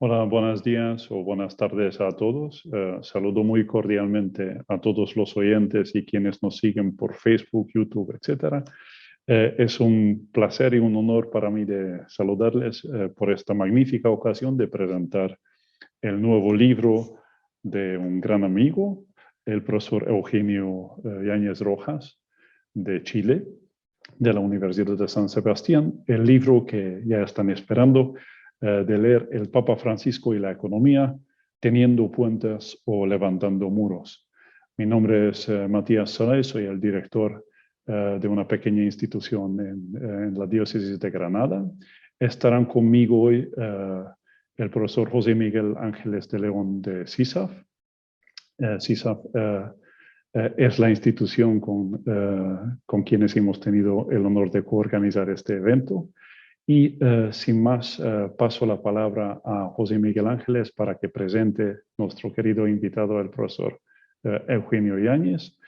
Hola, buenos días o buenas tardes a todos. Saludo muy cordialmente a todos los oyentes y quienes nos siguen por Facebook, YouTube, etc. Es un placer y un honor para mí de saludarles por esta magnífica ocasión de presentar el nuevo libro de un gran amigo, el profesor Eugenio Yáñez Rojas, de Chile, de la Universidad de San Sebastián. El libro que ya están esperando de leer, El Papa Francisco y la economía, teniendo puentes o levantando muros. Mi nombre es Matías Salay, soy el director de una pequeña institución en la diócesis de Granada. Estarán conmigo hoy el profesor José Miguel Ángeles de León de CISAF. CISAF es la institución con quienes hemos tenido el honor de coorganizar este evento. Y sin más, paso la palabra a José Miguel Ángeles para que presente nuestro querido invitado, el profesor Eugenio Yáñez.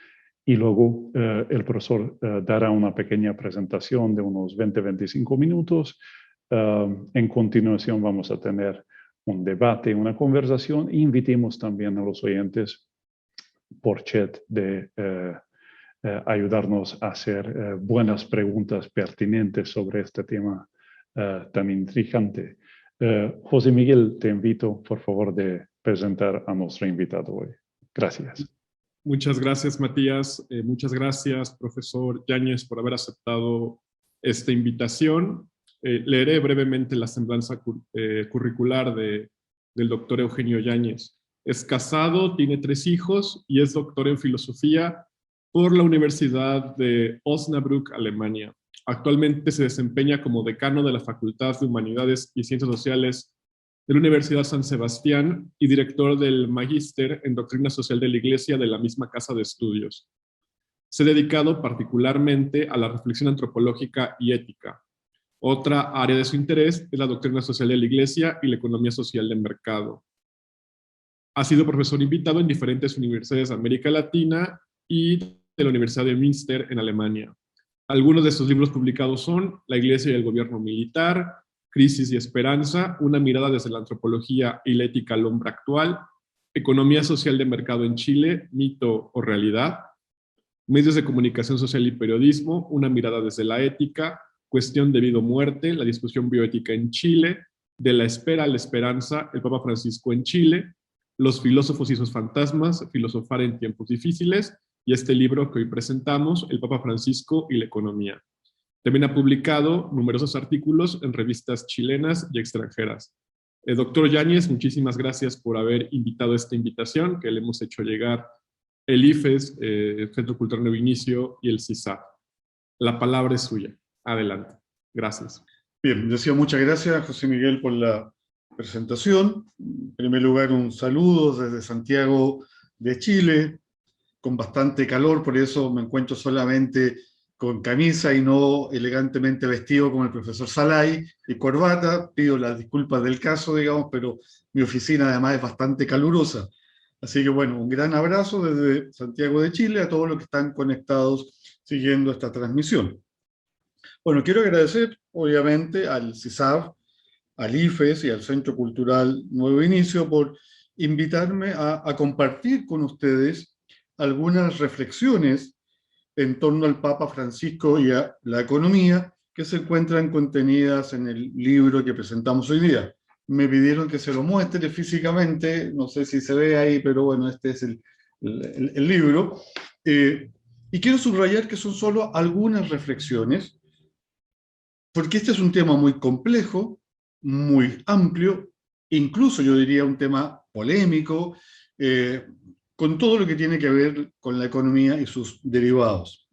Y luego el profesor dará una pequeña presentación de unos 20-25 minutos. En continuación vamos a tener un debate, una conversación. Invitemos también a los oyentes por chat de ayudarnos a hacer buenas preguntas pertinentes sobre este tema tan intrigante. José Miguel, te invito, por favor, de presentar a nuestro invitado hoy. Gracias. Muchas gracias, Matías. Muchas gracias, profesor Yáñez, por haber aceptado esta invitación. Leeré brevemente la semblanza curricular del doctor Eugenio Yáñez. Es casado, tiene 3 hijos y es doctor en filosofía por la Universidad de Osnabrück, Alemania. Actualmente se desempeña como decano de la Facultad de Humanidades y Ciencias Sociales de la Universidad San Sebastián y director del Magíster en Doctrina Social de la Iglesia de la misma casa de estudios. Se ha dedicado particularmente a la reflexión antropológica y ética. Otra área de su interés es la doctrina social de la Iglesia y la economía social de mercado. Ha sido profesor invitado en diferentes universidades de América Latina y de la Universidad de Münster en Alemania. Algunos de sus libros publicados son La Iglesia y el Gobierno Militar, Crisis y Esperanza, una mirada desde la antropología y la ética al hombre actual, Economía social de mercado en Chile, mito o realidad, Medios de comunicación social y periodismo, una mirada desde la ética, Cuestión de vida o muerte, la discusión bioética en Chile, De la espera a la esperanza, el Papa Francisco en Chile, Los filósofos y sus fantasmas, filosofar en tiempos difíciles, y este libro que hoy presentamos, El Papa Francisco y la economía. También ha publicado numerosos artículos en revistas chilenas y extranjeras. Doctor Yáñez, muchísimas gracias por haber invitado esta invitación que le hemos hecho llegar el IFES, el Centro Cultural Nuevo Inicio y el CISAF. La palabra es suya. Adelante. Gracias. Bien, decía muchas gracias, José Miguel, por la presentación. En primer lugar, un saludo desde Santiago de Chile, con bastante calor, por eso me encuentro solamente con camisa y no elegantemente vestido como el profesor Salay y corbata. Pido las disculpas del caso, digamos, pero mi oficina además es bastante calurosa. Así que bueno, un gran abrazo desde Santiago de Chile a todos los que están conectados siguiendo esta transmisión. Bueno, quiero agradecer obviamente al CISAF, al IFES y al Centro Cultural Nuevo Inicio por invitarme a compartir con ustedes algunas reflexiones en torno al Papa Francisco y a la economía que se encuentran contenidas en el libro que presentamos hoy día. Me pidieron que se lo muestre físicamente, no sé si se ve ahí, pero bueno, este es el libro. Y quiero subrayar que son solo algunas reflexiones, porque este es un tema muy complejo, muy amplio, incluso yo diría un tema polémico, con todo lo que tiene que ver con la economía y sus derivados.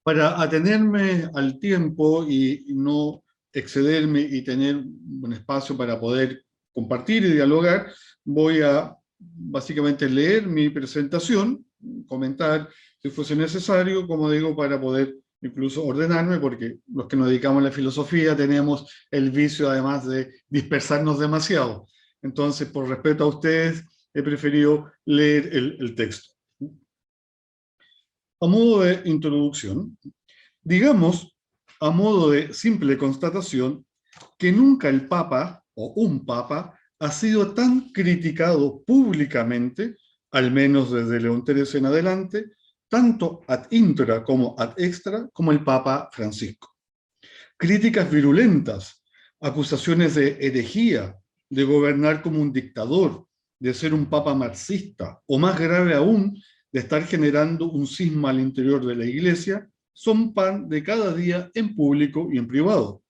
Para atenerme al tiempo y no excederme y tener un espacio para poder compartir y dialogar, voy a básicamente leer mi presentación, comentar si fuese necesario, como digo, para poder incluso ordenarme, porque los que nos dedicamos a la filosofía tenemos el vicio además de dispersarnos demasiado. Entonces, por respeto a ustedes, he preferido leer el texto. A modo de introducción, digamos, a modo de simple constatación, que nunca el Papa o un papa ha sido tan criticado públicamente, al menos desde León XIII en adelante, tanto ad intra como ad extra, como el Papa Francisco. Críticas virulentas, acusaciones de herejía, de gobernar como un dictador, de ser un papa marxista, o más grave aún, de estar generando un cisma al interior de la Iglesia, son pan de cada día en público y en privado.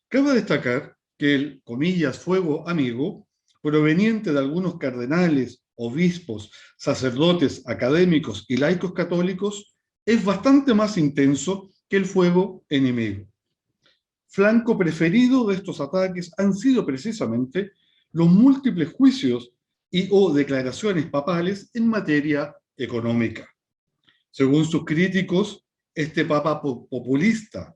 Cabe destacar que el, comillas, fuego amigo, proveniente de algunos cardenales, obispos, sacerdotes, académicos y laicos católicos, es bastante más intenso que el fuego enemigo. Flanco preferido de estos ataques han sido precisamente los múltiples juicios y o declaraciones papales en materia económica. Según sus críticos, este papa populista,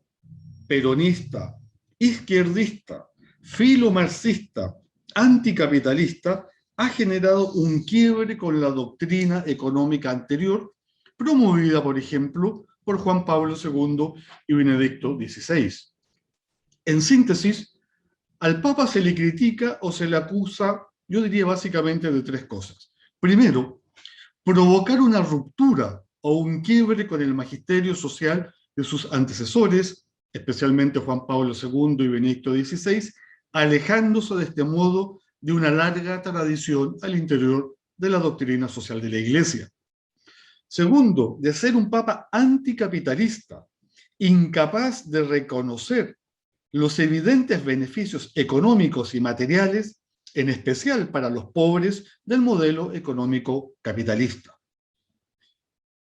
peronista, izquierdista, filomarxista, anticapitalista, ha generado un quiebre con la doctrina económica anterior, promovida, por ejemplo, por Juan Pablo II y Benedicto XVI. En síntesis, al Papa se le critica o se le acusa, yo diría básicamente de tres cosas. Primero, provocar una ruptura o un quiebre con el magisterio social de sus antecesores, especialmente Juan Pablo II y Benedicto XVI, alejándose de este modo de una larga tradición al interior de la doctrina social de la Iglesia. Segundo, de ser un papa anticapitalista, incapaz de reconocer los evidentes beneficios económicos y materiales, en especial para los pobres, del modelo económico capitalista.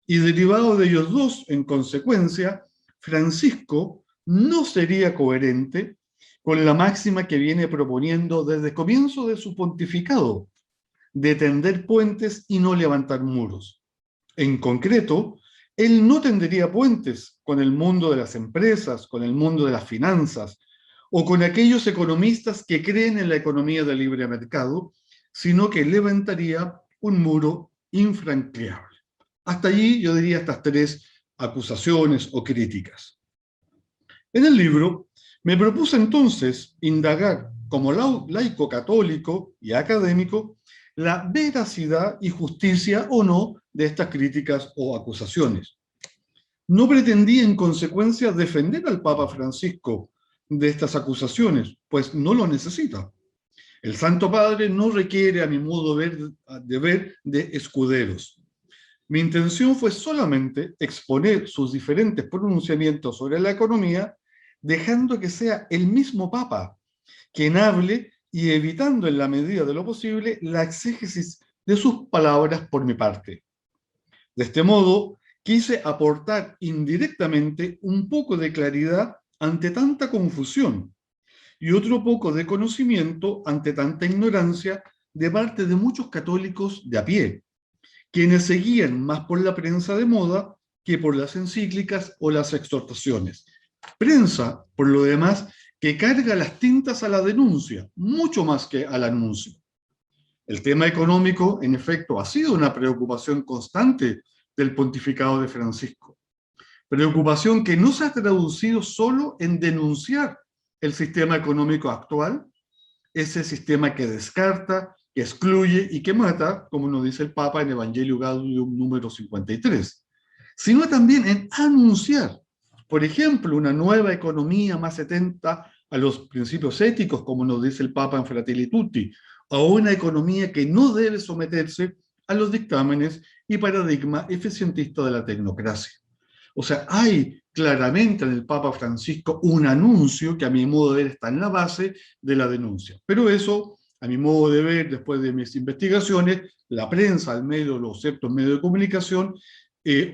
Y derivado de ellos dos, en consecuencia, Francisco no sería coherente con la máxima que viene proponiendo desde el comienzo de su pontificado, de tender puentes y no levantar muros. En concreto, él no tendería puentes con el mundo de las empresas, con el mundo de las finanzas, o con aquellos economistas que creen en la economía del libre mercado, sino que levantaría un muro infranqueable. Hasta allí yo diría estas tres acusaciones o críticas. En el libro me propuse entonces indagar como laico católico y académico la veracidad y justicia o no de estas críticas o acusaciones. No pretendí en consecuencia defender al Papa Francisco de estas acusaciones, pues no lo necesita. El Santo Padre no requiere, a mi modo de ver, de escuderos. Mi intención fue solamente exponer sus diferentes pronunciamientos sobre la economía, dejando que sea el mismo Papa quien hable y evitando en la medida de lo posible la exégesis de sus palabras por mi parte. De este modo, quise aportar indirectamente un poco de claridad ante tanta confusión y otro poco de conocimiento ante tanta ignorancia de parte de muchos católicos de a pie, quienes seguían más por la prensa de moda que por las encíclicas o las exhortaciones. Prensa, por lo demás, que carga las tintas a la denuncia, mucho más que al anuncio. El tema económico, en efecto, ha sido una preocupación constante del pontificado de Francisco. Preocupación que no se ha traducido solo en denunciar el sistema económico actual, ese sistema que descarta, que excluye y que mata, como nos dice el Papa en Evangelio Gaudium número 53, sino también en anunciar, por ejemplo, una nueva economía más atenta a los principios éticos, como nos dice el Papa en Fratelli Tutti, o una economía que no debe someterse a los dictámenes y paradigma eficientista de la tecnocracia. O sea, hay claramente en el Papa Francisco un anuncio que a mi modo de ver está en la base de la denuncia. Pero eso, a mi modo de ver, después de mis investigaciones, la prensa, al medio, los ciertos medios de comunicación,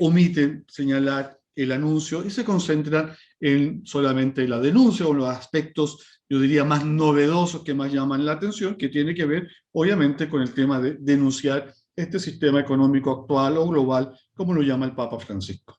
omiten señalar el anuncio y se concentran en solamente la denuncia o los aspectos, yo diría, más novedosos que más llaman la atención, que tiene que ver, obviamente, con el tema de denunciar este sistema económico actual o global, como lo llama el Papa Francisco.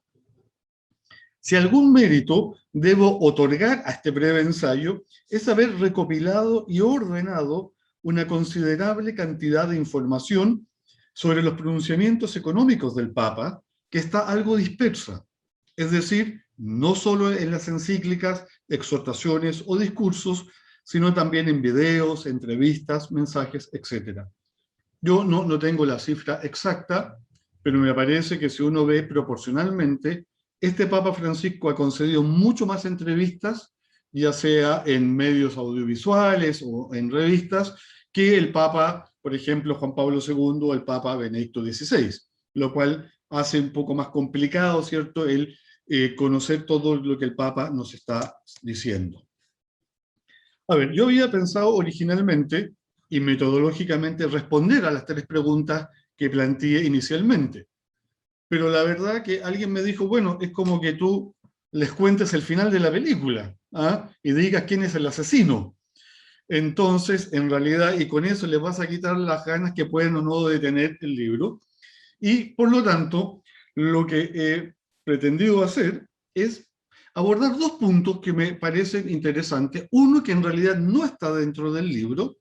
Si algún mérito debo otorgar a este breve ensayo, es haber recopilado y ordenado una considerable cantidad de información sobre los pronunciamientos económicos del Papa, que está algo dispersa. Es decir, no solo en las encíclicas, exhortaciones o discursos, sino también en videos, entrevistas, mensajes, etc. Yo no tengo la cifra exacta, pero me parece que si uno ve proporcionalmente, este Papa Francisco ha concedido mucho más entrevistas, ya sea en medios audiovisuales o en revistas, que el Papa, por ejemplo, Juan Pablo II o el Papa Benedicto XVI, lo cual hace un poco más complicado, ¿cierto?, el conocer todo lo que el Papa nos está diciendo. A ver, yo había pensado originalmente y metodológicamente responder a las 3 preguntas que planteé inicialmente. Pero la verdad que alguien me dijo, bueno, es como que tú les cuentes el final de la película, ¿ah? Y digas quién es el asesino. Entonces, en realidad, y con eso les vas a quitar las ganas que pueden o no de tener el libro. Y, por lo tanto, lo que he pretendido hacer es abordar 2 puntos que me parecen interesantes. Uno que en realidad no está dentro del libro,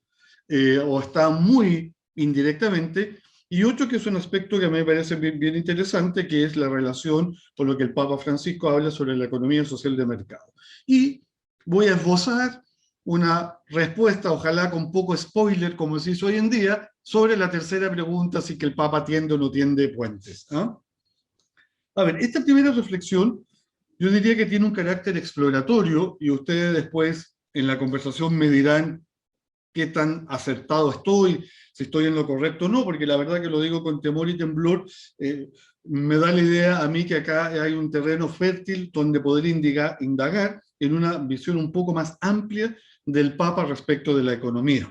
o está muy indirectamente, y otro que es un aspecto que me parece bien interesante, que es la relación con lo que el Papa Francisco habla sobre la economía social de mercado. Y voy a esbozar una respuesta, ojalá con poco spoiler, como se hizo hoy en día, sobre la tercera pregunta, si que el Papa tiende o no tiende puentes. ¿Ah? A ver, esta primera reflexión, yo diría que tiene un carácter exploratorio, y ustedes después en la conversación me dirán qué tan acertado estoy, si estoy en lo correcto o no, porque la verdad que lo digo con temor y temblor, me da la idea a mí que acá hay un terreno fértil donde poder indagar en una visión un poco más amplia del Papa respecto de la economía.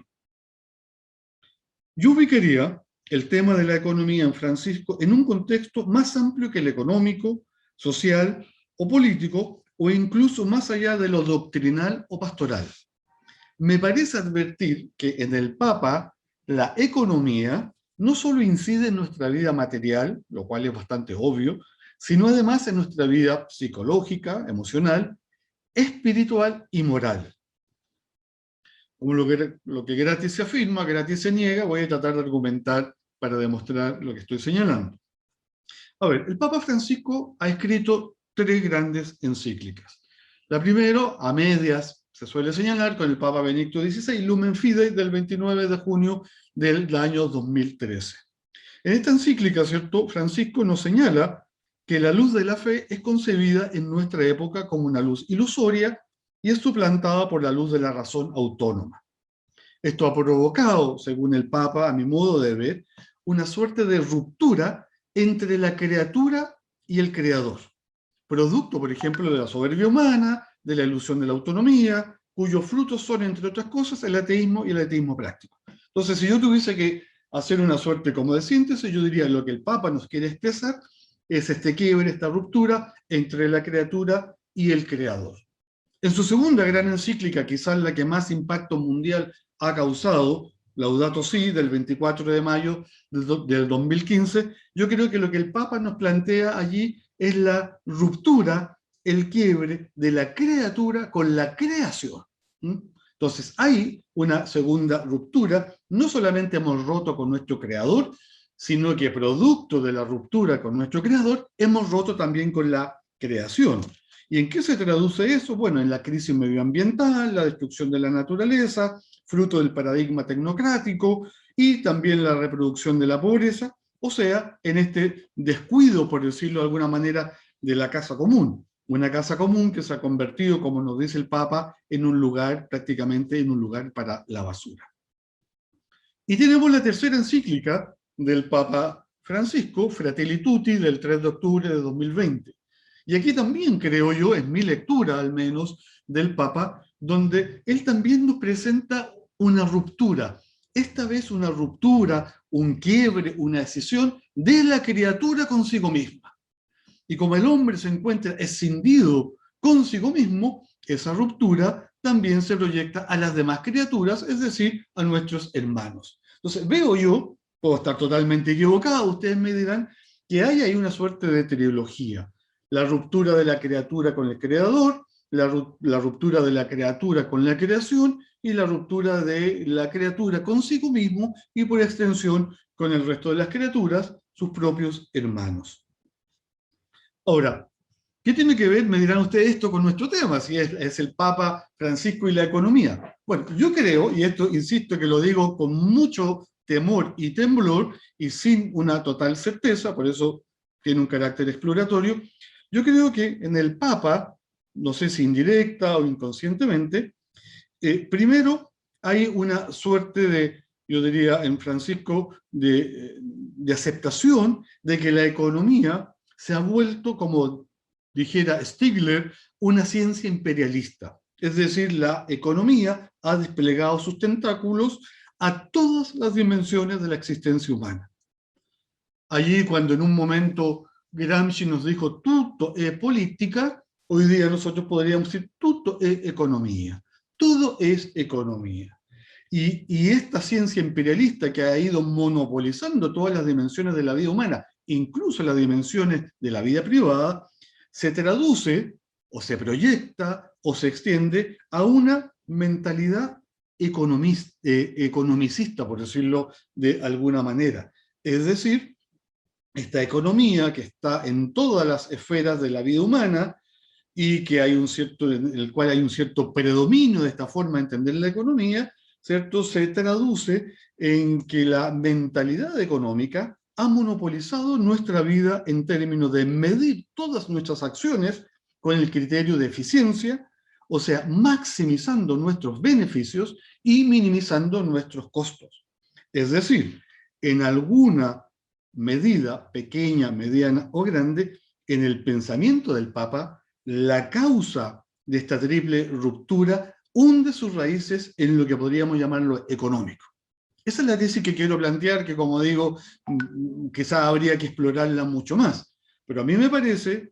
Yo ubicaría el tema de la economía en Francisco en un contexto más amplio que el económico, social o político, o incluso más allá de lo doctrinal o pastoral. Me parece advertir que en el Papa la economía no solo incide en nuestra vida material, lo cual es bastante obvio, sino además en nuestra vida psicológica, emocional, espiritual y moral. Como lo que gratis se afirma, gratis se niega, voy a tratar de argumentar para demostrar lo que estoy señalando. A ver, el Papa Francisco ha escrito 3 grandes encíclicas. La primera, a medias, se suele señalar, con el Papa Benedicto XVI, Lumen Fidei, del 29 de junio del año 2013. En esta encíclica, ¿cierto?, Francisco nos señala que la luz de la fe es concebida en nuestra época como una luz ilusoria y es suplantada por la luz de la razón autónoma. Esto ha provocado, según el Papa, a mi modo de ver, una suerte de ruptura entre la criatura y el creador, producto, por ejemplo, de la soberbia humana, de la ilusión de la autonomía, cuyos frutos son, entre otras cosas, el ateísmo y el ateísmo práctico. Entonces, si yo tuviese que hacer una suerte como de síntesis, yo diría lo que el Papa nos quiere expresar es este quiebre, esta ruptura entre la criatura y el creador. En su segunda gran encíclica, quizás la que más impacto mundial ha causado, Laudato Si, del 24 de mayo del 2015, yo creo que lo que el Papa nos plantea allí es la ruptura, el quiebre de la criatura con la creación. Entonces hay una segunda ruptura, no solamente hemos roto con nuestro creador, sino que producto de la ruptura con nuestro creador, hemos roto también con la creación. ¿Y en qué se traduce eso? Bueno, en la crisis medioambiental, la destrucción de la naturaleza, fruto del paradigma tecnocrático, y también la reproducción de la pobreza, o sea, en este descuido, por decirlo de alguna manera, de la casa común. Una casa común que se ha convertido, como nos dice el Papa, en un lugar, prácticamente en un lugar para la basura. Y tenemos la tercera encíclica del Papa Francisco, Fratelli Tutti, del 3 de octubre de 2020. Y aquí también, creo yo, es mi lectura al menos del Papa, donde él también nos presenta una ruptura, esta vez una ruptura, un quiebre, una decisión de la criatura consigo misma. Y como el hombre se encuentra escindido consigo mismo, esa ruptura también se proyecta a las demás criaturas, es decir, a nuestros hermanos. Entonces veo yo, puedo estar totalmente equivocado, ustedes me dirán, que hay ahí una suerte de trilogía. La ruptura de la criatura con el creador, la ruptura de la criatura con la creación, y la ruptura de la criatura consigo mismo y por extensión con el resto de las criaturas, sus propios hermanos. Ahora, ¿Qué tiene que ver, me dirán ustedes, esto con nuestro tema? Si es el Papa Francisco y la economía. Bueno, yo creo, y esto insisto que lo digo con mucho temor y temblor, y sin una total certeza, por eso tiene un carácter exploratorio, yo creo que en el Papa, no sé si indirecta o inconscientemente, primero hay una suerte de, yo diría en Francisco, de aceptación de que la economía se ha vuelto, como dijera Stigler, una ciencia imperialista. Es decir, la economía ha desplegado sus tentáculos a todas las dimensiones de la existencia humana. Allí, cuando en un momento Gramsci nos dijo tutto è politica, hoy día nosotros podríamos decir tutto è economía. Todo es economía. Y esta ciencia imperialista que ha ido monopolizando todas las dimensiones de la vida humana, incluso las dimensiones de la vida privada, se traduce o se proyecta o se extiende a una mentalidad economicista, por decirlo de alguna manera. Es decir, esta economía que está en todas las esferas de la vida humana y que hay en el cual hay un cierto predominio de esta forma de entender la economía, ¿cierto? Se traduce en que la mentalidad económica ha monopolizado nuestra vida en términos de medir todas nuestras acciones con el criterio de eficiencia, o sea, maximizando nuestros beneficios y minimizando nuestros costos. Es decir, en alguna medida, pequeña, mediana o grande, en el pensamiento del Papa, la causa de esta triple ruptura hunde sus raíces en lo que podríamos llamarlo económico. Esa es la tesis que quiero plantear, que como digo, quizá habría que explorarla mucho más. Pero a mí me parece,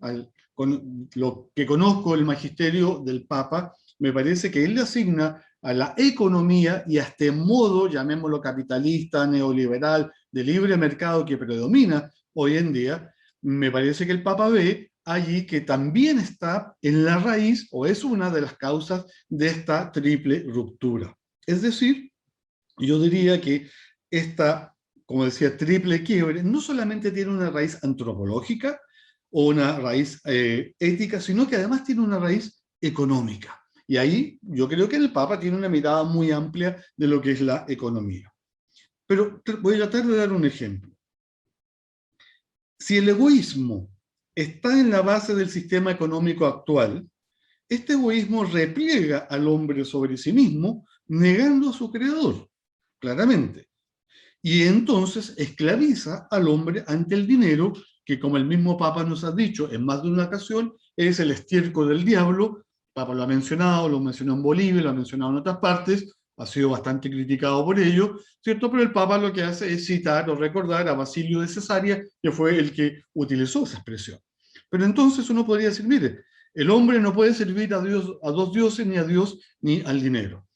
con lo que conozco el magisterio del Papa, me parece que él le asigna a la economía y a este modo, llamémoslo capitalista, neoliberal, de libre mercado que predomina hoy en día, me parece que el Papa ve allí que también está en la raíz, o es una de las causas de esta triple ruptura. Es decir, yo diría que esta, como decía, triple quiebre, no solamente tiene una raíz antropológica o una raíz ética, sino que además tiene una raíz económica. Y ahí yo creo que el Papa tiene una mirada muy amplia de lo que es la economía. Pero voy a tratar de dar un ejemplo. Si el egoísmo está en la base del sistema económico actual, este egoísmo repliega al hombre sobre sí mismo, negando a su creador, claramente. Y entonces esclaviza al hombre ante el dinero, que como el mismo Papa nos ha dicho en más de una ocasión, es el estiércol del diablo. El Papa lo ha mencionado, lo mencionó en Bolivia, lo ha mencionado en otras partes, ha sido bastante criticado por ello, ¿cierto? Pero el Papa lo que hace es citar o recordar a Basilio de Cesarea, que fue el que utilizó esa expresión. Pero entonces uno podría decir, mire, el hombre no puede servir a Dios, a dos dioses, ni a Dios, ni al dinero.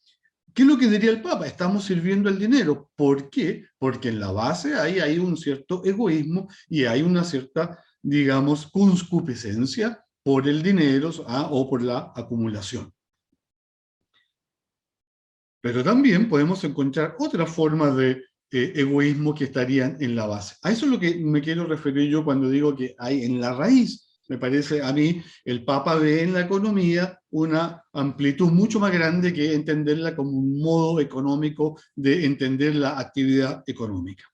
¿Qué es lo que diría el Papa? Estamos sirviendo al dinero. ¿Por qué? Porque en la base hay un cierto egoísmo y hay una cierta, digamos, concupiscencia por el dinero o por la acumulación. Pero también podemos encontrar otras formas de egoísmo que estarían en la base. A eso es lo que me quiero referir yo cuando digo que hay en la raíz. Me parece a mí, el Papa ve en la economía una amplitud mucho más grande que entenderla como un modo económico de entender la actividad económica.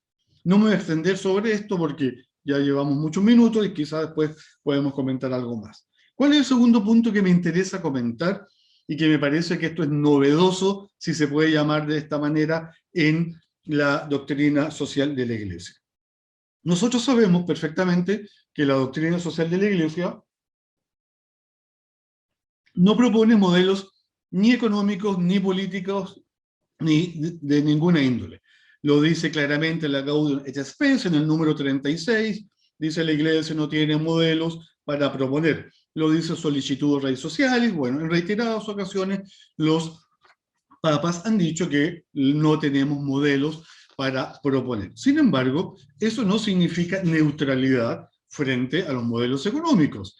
No me voy a extender sobre esto porque ya llevamos muchos minutos y quizás después podemos comentar algo más. ¿Cuál es el segundo punto que me interesa comentar y que me parece que esto es novedoso, si se puede llamar de esta manera, en la doctrina social de la Iglesia? Nosotros sabemos perfectamente que la doctrina social de la Iglesia no propone modelos ni económicos, ni políticos, ni de ninguna índole. Lo dice claramente la Gaudium et Spes en el número 36, dice la Iglesia no tiene modelos para proponer. Lo dice Sollicitudo Rei Socialis. Bueno, en reiteradas ocasiones los papas han dicho que no tenemos modelos para proponer. Sin embargo, eso no significa neutralidad frente a los modelos económicos.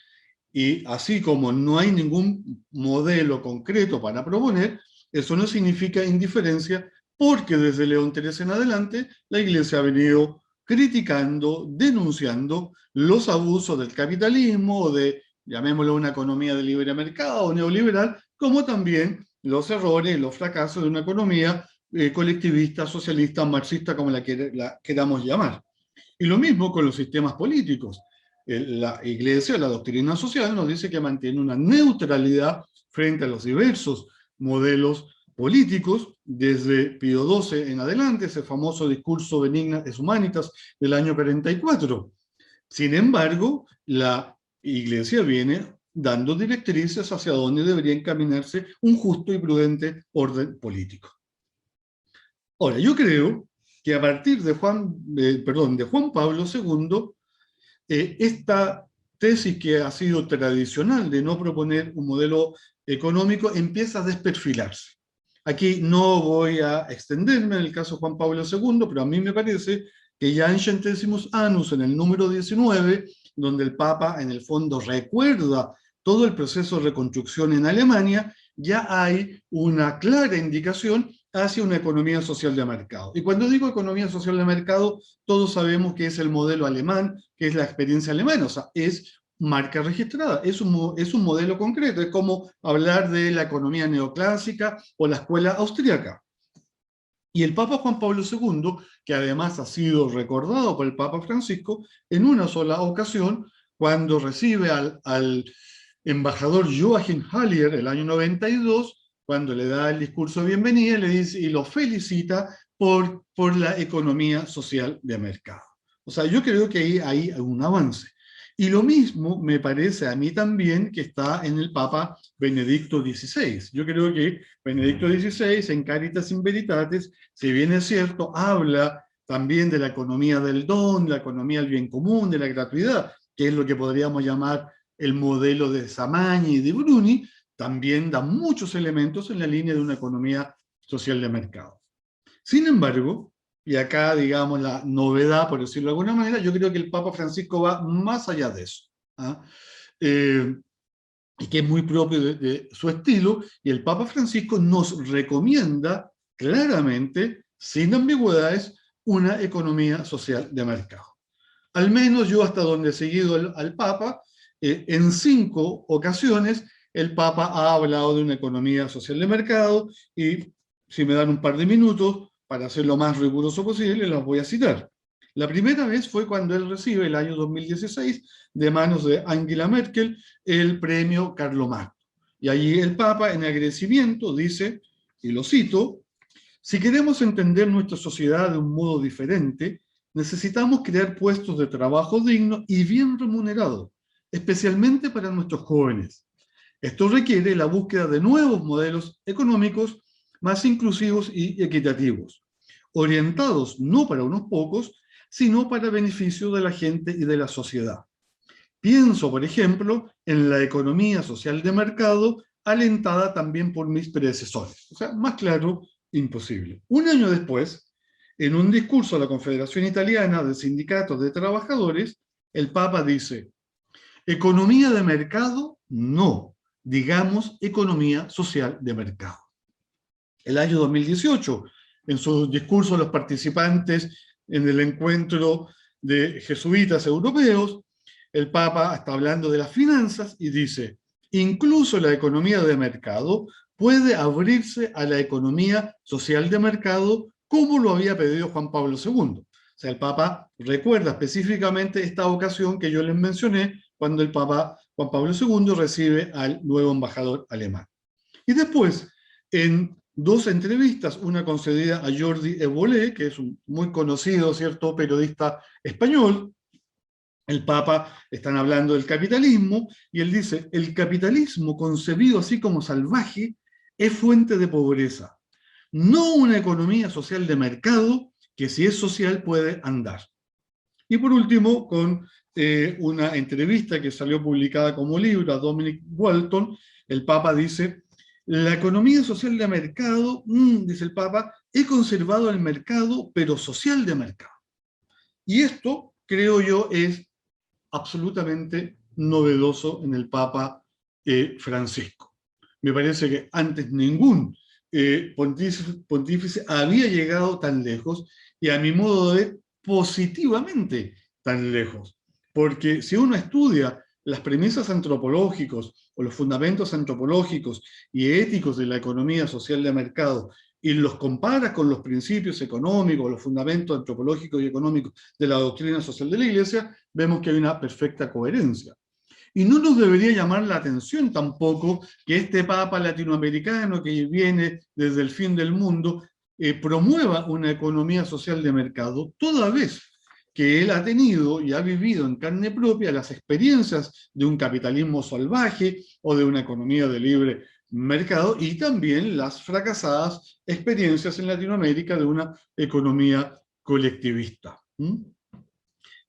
Y así como no hay ningún modelo concreto para proponer, eso no significa indiferencia, porque desde León XIII en adelante la Iglesia ha venido criticando, denunciando los abusos del capitalismo o de llamémoslo una economía de libre mercado o neoliberal, como también los errores y los fracasos de una economía colectivista, socialista, marxista, como la queramos llamar. Y lo mismo con los sistemas políticos. La Iglesia, la doctrina social, nos dice que mantiene una neutralidad frente a los diversos modelos políticos, desde Pío XII en adelante, ese famoso discurso Benigna es Humanitas del año 44. Sin embargo, la Iglesia viene dando directrices hacia dónde debería encaminarse un justo y prudente orden político. Ahora, yo creo que a partir de Juan Pablo II, esta tesis que ha sido tradicional de no proponer un modelo económico empieza a desperfilarse. Aquí no voy a extenderme en el caso de Juan Pablo II, pero a mí me parece que ya en Centésimos Annus, en el número 19, donde el Papa en el fondo recuerda todo el proceso de reconstrucción en Alemania, ya hay una clara indicación hacia una economía social de mercado. Y cuando digo economía social de mercado, todos sabemos que es el modelo alemán, que es la experiencia alemana, o sea, es marca registrada, es un modelo concreto, es como hablar de la economía neoclásica o la escuela austríaca. Y el Papa Juan Pablo II, que además ha sido recordado por el Papa Francisco, en una sola ocasión, cuando recibe al embajador Joachim Hallier el año 92, cuando le da el discurso de bienvenida, le dice y lo felicita por la economía social de mercado. O sea, yo creo que ahí hay un avance. Y lo mismo me parece a mí también que está en el Papa Benedicto XVI. Yo creo que Benedicto XVI, en Caritas in Veritatis, si bien es cierto, habla también de la economía del don, la economía del bien común, de la gratuidad, que es lo que podríamos llamar el modelo de Samagni y de Bruni, también da muchos elementos en la línea de una economía social de mercado. Sin embargo, y acá, digamos, la novedad, por decirlo de alguna manera, yo creo que el Papa Francisco va más allá de eso. Y que es muy propio de su estilo, y el Papa Francisco nos recomienda claramente, sin ambigüedades, una economía social de mercado. Al menos yo, hasta donde he seguido al Papa, en 5 ocasiones el Papa ha hablado de una economía social de mercado, y si me dan un par de minutos, para ser lo más riguroso posible, los voy a citar. La primera vez fue cuando él recibe, el año 2016, de manos de Angela Merkel, el premio Carlomagno. Y allí el Papa, en agradecimiento, dice, y lo cito: si queremos entender nuestra sociedad de un modo diferente, necesitamos crear puestos de trabajo dignos y bien remunerados, especialmente para nuestros jóvenes. Esto requiere la búsqueda de nuevos modelos económicos más inclusivos y equitativos, orientados no para unos pocos, sino para beneficio de la gente y de la sociedad. Pienso, por ejemplo, en la economía social de mercado, alentada también por mis predecesores. O sea, más claro, imposible. Un año después, en un discurso a la Confederación Italiana de Sindicatos de Trabajadores, el Papa dice: economía de mercado, no, digamos economía social de mercado. El año 2018, en su discurso a los participantes en el encuentro de jesuitas europeos, el Papa está hablando de las finanzas y dice: incluso la economía de mercado puede abrirse a la economía social de mercado, como lo había pedido Juan Pablo II. O sea, el Papa recuerda específicamente esta ocasión que yo les mencioné, cuando el Papa Juan Pablo II recibe al nuevo embajador alemán. Y después, en 2 entrevistas, una concedida a Jordi Évole, que es un muy conocido, ¿cierto?, periodista español, el Papa, están hablando del capitalismo, y él dice: el capitalismo concebido así como salvaje es fuente de pobreza, no una economía social de mercado que, si es social, puede andar. Y por último, con una entrevista que salió publicada como libro a Dominic Walton, el Papa dice: la economía social de mercado, dice el Papa, he conservado el mercado, pero social de mercado. Y esto, creo yo, es absolutamente novedoso en el Papa Francisco. Me parece que antes ningún pontífice había llegado tan lejos, y a mi modo de ver, positivamente tan lejos. Porque si uno estudia las premisas antropológicos o los fundamentos antropológicos y éticos de la economía social de mercado y los comparas con los principios económicos, los fundamentos antropológicos y económicos de la doctrina social de la Iglesia, vemos que hay una perfecta coherencia. Y no nos debería llamar la atención tampoco que este Papa latinoamericano que viene desde el fin del mundo promueva una economía social de mercado, toda vez que él ha tenido y ha vivido en carne propia las experiencias de un capitalismo salvaje o de una economía de libre mercado, y también las fracasadas experiencias en Latinoamérica de una economía colectivista.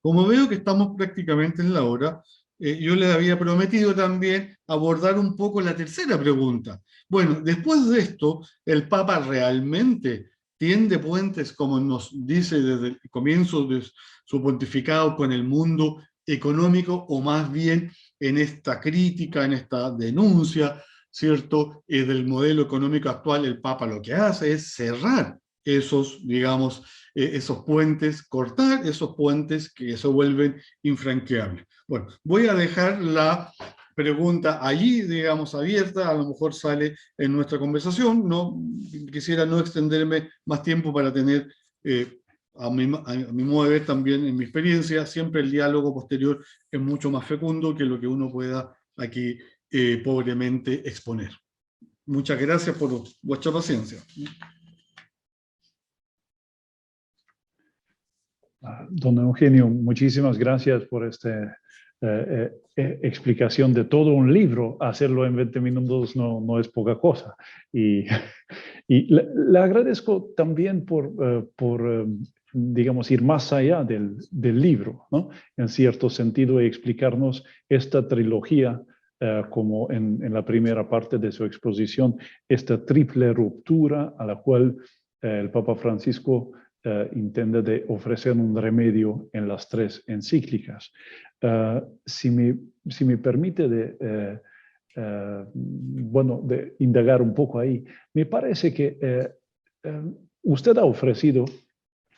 Como veo que estamos prácticamente en la hora, yo les había prometido también abordar un poco la tercera pregunta. Bueno, después de esto, ¿el Papa realmente tiende puentes, como nos dice desde el comienzo de su pontificado, con el mundo económico, o más bien en esta crítica, en esta denuncia, ¿cierto?, del modelo económico actual? El Papa lo que hace es cerrar esos, digamos, esos puentes, cortar esos puentes que se vuelven infranqueables. Bueno, voy a dejar la pregunta allí, digamos, abierta, a lo mejor sale en nuestra conversación. No, quisiera no extenderme más tiempo para tener, a mi modo de ver también, en mi experiencia, siempre el diálogo posterior es mucho más fecundo que lo que uno pueda aquí pobremente exponer. Muchas gracias por vuestra paciencia. Don Eugenio, muchísimas gracias por esta explicación de todo un libro. Hacerlo en 20 minutos no es poca cosa. Y le agradezco también por digamos, ir más allá del libro, ¿no? En cierto sentido, y explicarnos esta trilogía, como en la primera parte de su exposición, esta triple ruptura a la cual el Papa Francisco intenta de ofrecer un remedio en las tres encíclicas. Si me permite bueno, de indagar un poco ahí, me parece que usted ha ofrecido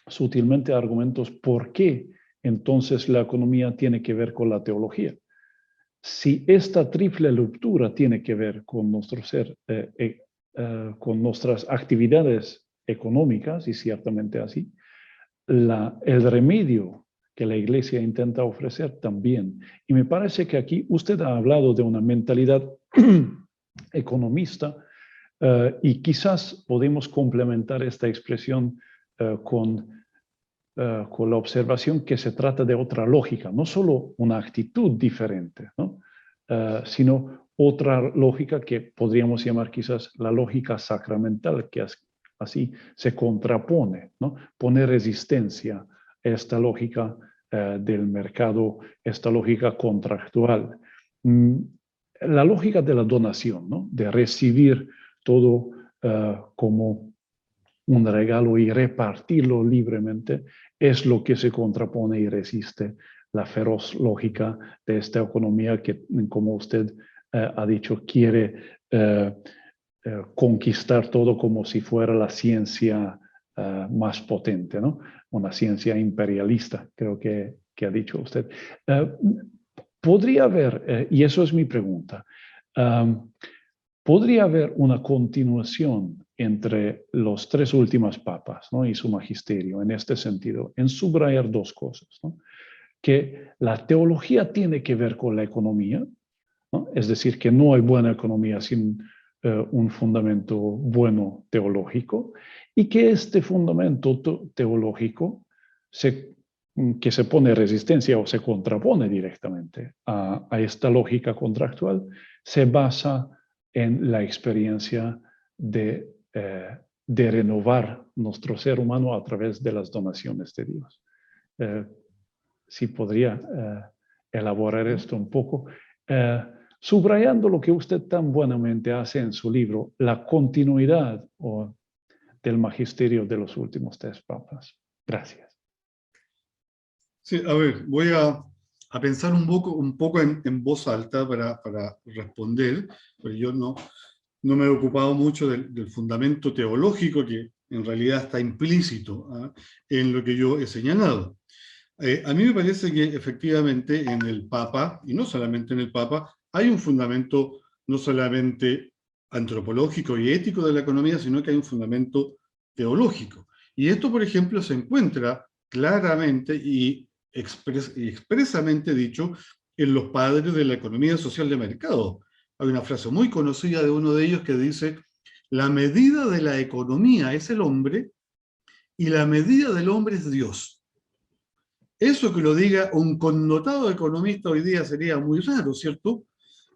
sutilmente argumentos por qué entonces la economía tiene que ver con la teología. Si esta triple ruptura tiene que ver con nuestro ser, con nuestras actividades económicas, y ciertamente así, el remedio que la Iglesia intenta ofrecer también. Y me parece que aquí usted ha hablado de una mentalidad economista, y quizás podemos complementar esta expresión con la observación que se trata de otra lógica, no solo una actitud diferente, ¿no? Sino otra lógica que podríamos llamar quizás la lógica sacramental, que así se contrapone, ¿no? Pone resistencia a esta lógica del mercado, esta lógica contractual. La lógica de la donación, ¿no? De recibir todo como un regalo y repartirlo libremente, es lo que se contrapone y resiste la feroz lógica de esta economía que, como usted ha dicho, quiere conquistar todo como si fuera la ciencia más potente, ¿no? Una ciencia imperialista, creo que ha dicho usted. Podría haber, y eso es mi pregunta, podría haber una continuación entre los tres últimos papas, ¿no? Y su magisterio en este sentido, en subrayar dos cosas, ¿no? Que la teología tiene que ver con la economía, ¿no? Es decir, que no hay buena economía sin un fundamento bueno teológico, y que este fundamento teológico que se pone resistencia o se contrapone directamente a esta lógica contractual, se basa en la experiencia de renovar nuestro ser humano a través de las donaciones de Dios. Si podría elaborar esto un poco, subrayando lo que usted tan buenamente hace en su libro, la continuidad del magisterio de los últimos tres papas. Gracias. Sí, a ver, voy a pensar un poco en voz alta para responder, porque yo no me he ocupado mucho del fundamento teológico que en realidad está implícito en lo que yo he señalado. A mí me parece que efectivamente en el Papa, y no solamente en el Papa, hay un fundamento no solamente antropológico y ético de la economía, sino que hay un fundamento teológico. Y esto, por ejemplo, se encuentra claramente y expresamente dicho en los padres de la economía social de mercado. Hay una frase muy conocida de uno de ellos que dice: la medida de la economía es el hombre y la medida del hombre es Dios. Eso que lo diga un connotado economista hoy día sería muy raro, ¿cierto?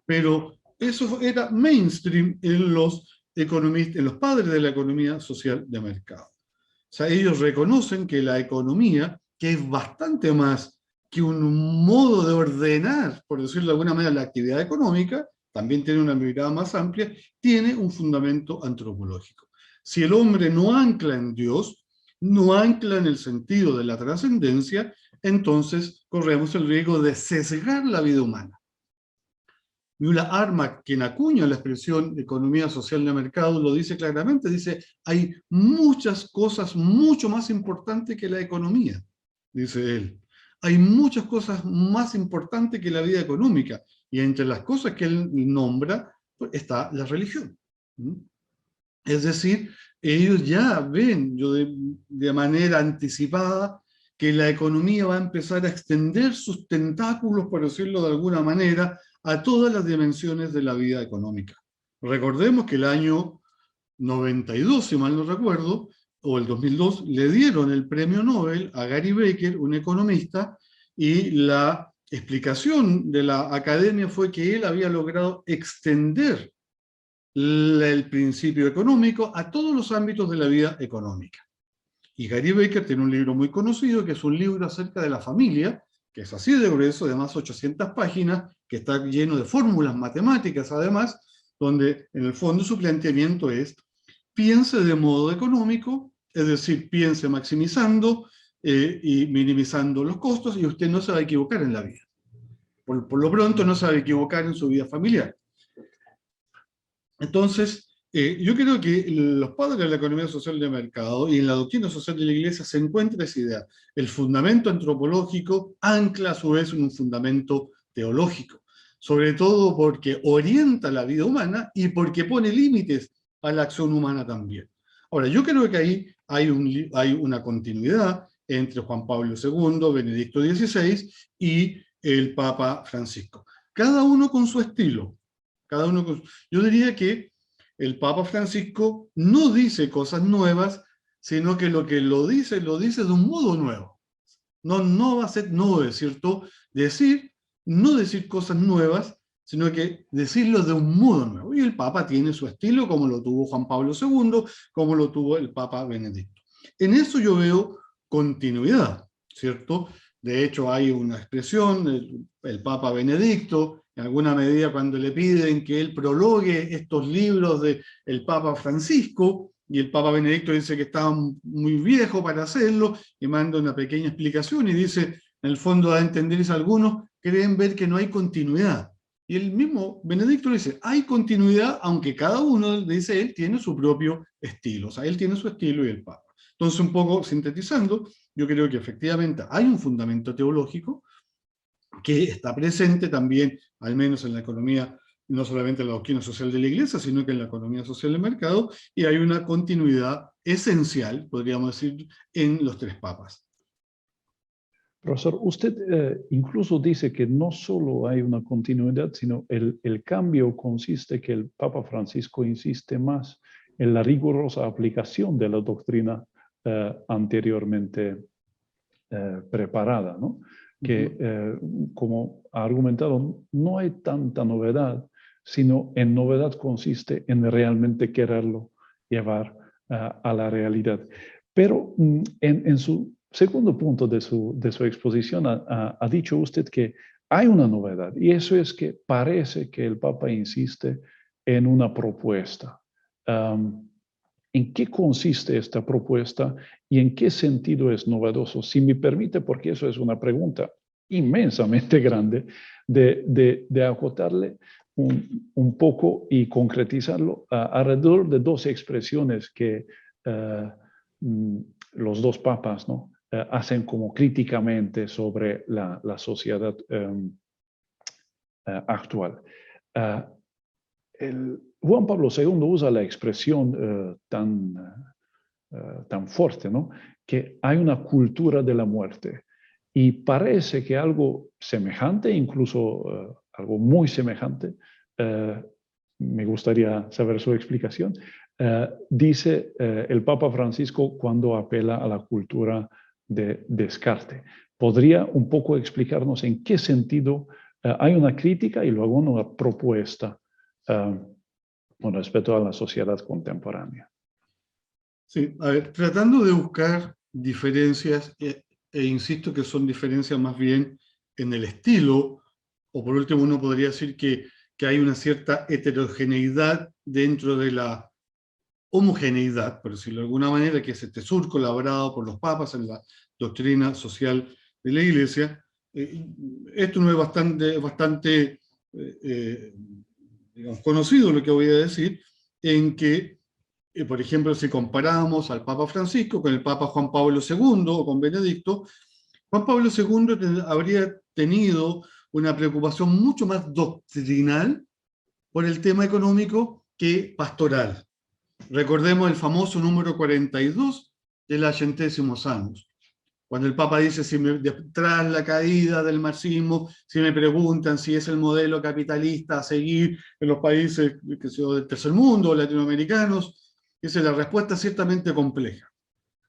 Pero eso era mainstream en los economistas, en los padres de la economía social de mercado. O sea, ellos reconocen que la economía, que es bastante más que un modo de ordenar, por decirlo de alguna manera, la actividad económica, también tiene una mirada más amplia, tiene un fundamento antropológico. Si el hombre no ancla en Dios, no ancla en el sentido de la trascendencia, entonces corremos el riesgo de sesgar la vida humana. Müller Armack, quien acuña la expresión economía social de mercado, lo dice claramente, dice: hay muchas cosas mucho más importantes que la economía, dice él. Hay muchas cosas más importantes que la vida económica, y entre las cosas que él nombra está la religión. Es decir, ellos ya ven de manera anticipada que la economía va a empezar a extender sus tentáculos, por decirlo de alguna manera, a todas las dimensiones de la vida económica. Recordemos que el año 92, si mal no recuerdo, o el 2002, le dieron el premio Nobel a Gary Becker, un economista, y la explicación de la academia fue que él había logrado extender el principio económico a todos los ámbitos de la vida económica. Y Gary Becker tiene un libro muy conocido, que es un libro acerca de la familia, que es así de grueso, de más 800 páginas, que está lleno de fórmulas matemáticas además, donde en el fondo su planteamiento es: piense de modo económico, es decir, piense maximizando y minimizando los costos, y usted no se va a equivocar en la vida. Por lo pronto no se va a equivocar en su vida familiar. Entonces, yo creo que los padres de la economía social de mercado y en la doctrina social de la Iglesia se encuentra esa idea. El fundamento antropológico ancla a su vez en un fundamento teológico, sobre todo porque orienta la vida humana y porque pone límites a la acción humana también. Ahora, yo creo que ahí hay una continuidad entre Juan Pablo II, Benedicto XVI y el Papa Francisco. Cada uno con su estilo. Yo diría que el Papa Francisco no dice cosas nuevas, sino que lo lo dice de un modo nuevo. No va a ser, no es cierto, no decir cosas nuevas, sino que decirlo de un modo nuevo. Y el Papa tiene su estilo, como lo tuvo Juan Pablo II, como lo tuvo el Papa Benedicto. En eso yo veo continuidad, ¿cierto? De hecho, hay una expresión, el Papa Benedicto, en alguna medida cuando le piden que él prologue estos libros del Papa Francisco, y el Papa Benedicto dice que estaba muy viejo para hacerlo, y manda una pequeña explicación y dice, en el fondo da a entender que algunos creen ver que no hay continuidad. Y el mismo Benedicto le dice, hay continuidad, aunque cada uno, dice él, tiene su propio estilo. O sea, él tiene su estilo y el Papa. Entonces, un poco sintetizando, yo creo que efectivamente hay un fundamento teológico que está presente también, al menos en la economía, no solamente en la doctrina social de la Iglesia, sino que en la economía social del mercado, y hay una continuidad esencial, podríamos decir, en los tres papas. Profesor, usted incluso dice que no solo hay una continuidad, sino el cambio consiste que el Papa Francisco insiste más en la rigurosa aplicación de la doctrina anteriormente preparada, ¿no? Que, como ha argumentado, no hay tanta novedad, sino en novedad consiste en realmente quererlo llevar a la realidad. Pero en su segundo punto de su exposición ha dicho usted que hay una novedad, y eso es que parece que el Papa insiste en una propuesta. ¿En qué consiste esta propuesta y en qué sentido es novedoso? Si me permite, porque eso es una pregunta inmensamente grande, de acotarle un poco y concretizarlo alrededor de dos expresiones que los dos papas, ¿no?, hacen como críticamente sobre la sociedad actual. Juan Pablo II usa la expresión tan fuerte, ¿no? Que hay una cultura de la muerte. Y parece que algo semejante, incluso algo muy semejante, me gustaría saber su explicación, dice el Papa Francisco cuando apela a la cultura de descarte. ¿Podría un poco explicarnos en qué sentido hay una crítica y luego una propuesta con respecto a la sociedad contemporánea? Sí, a ver, tratando de buscar diferencias, e insisto que son diferencias más bien en el estilo, o por último uno podría decir que hay una cierta heterogeneidad dentro de la homogeneidad, por decirlo de alguna manera, que es este surco labrado por los papas en la doctrina social de la Iglesia. Esto no es bastante digamos, conocido lo que voy a decir, en que, por ejemplo, si comparamos al Papa Francisco con el Papa Juan Pablo II o con Benedicto, Juan Pablo II habría tenido una preocupación mucho más doctrinal por el tema económico que pastoral. Recordemos el famoso número 42 del Centésimos Annus, cuando el Papa dice, tras la caída del marxismo, si me preguntan si es el modelo capitalista a seguir en los países del tercer mundo, latinoamericanos, dice, la respuesta es ciertamente compleja.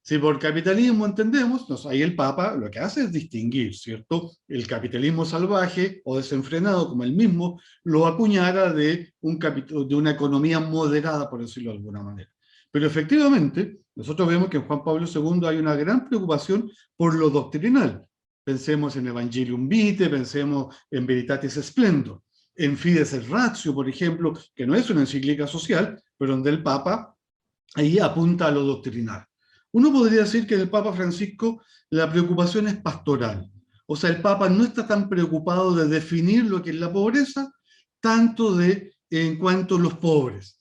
Si por capitalismo entendemos, ahí el Papa lo que hace es distinguir, ¿cierto? El capitalismo salvaje o desenfrenado, como él mismo lo acuñara de una economía moderada, por decirlo de alguna manera. Pero efectivamente, nosotros vemos que en Juan Pablo II hay una gran preocupación por lo doctrinal. Pensemos en Evangelium Vitae, pensemos en Veritatis Splendor, en Fides et Ratio, por ejemplo, que no es una encíclica social, pero donde el Papa ahí apunta a lo doctrinal. Uno podría decir que en el Papa Francisco la preocupación es pastoral. O sea, el Papa no está tan preocupado de definir lo que es la pobreza, tanto en cuanto a los pobres.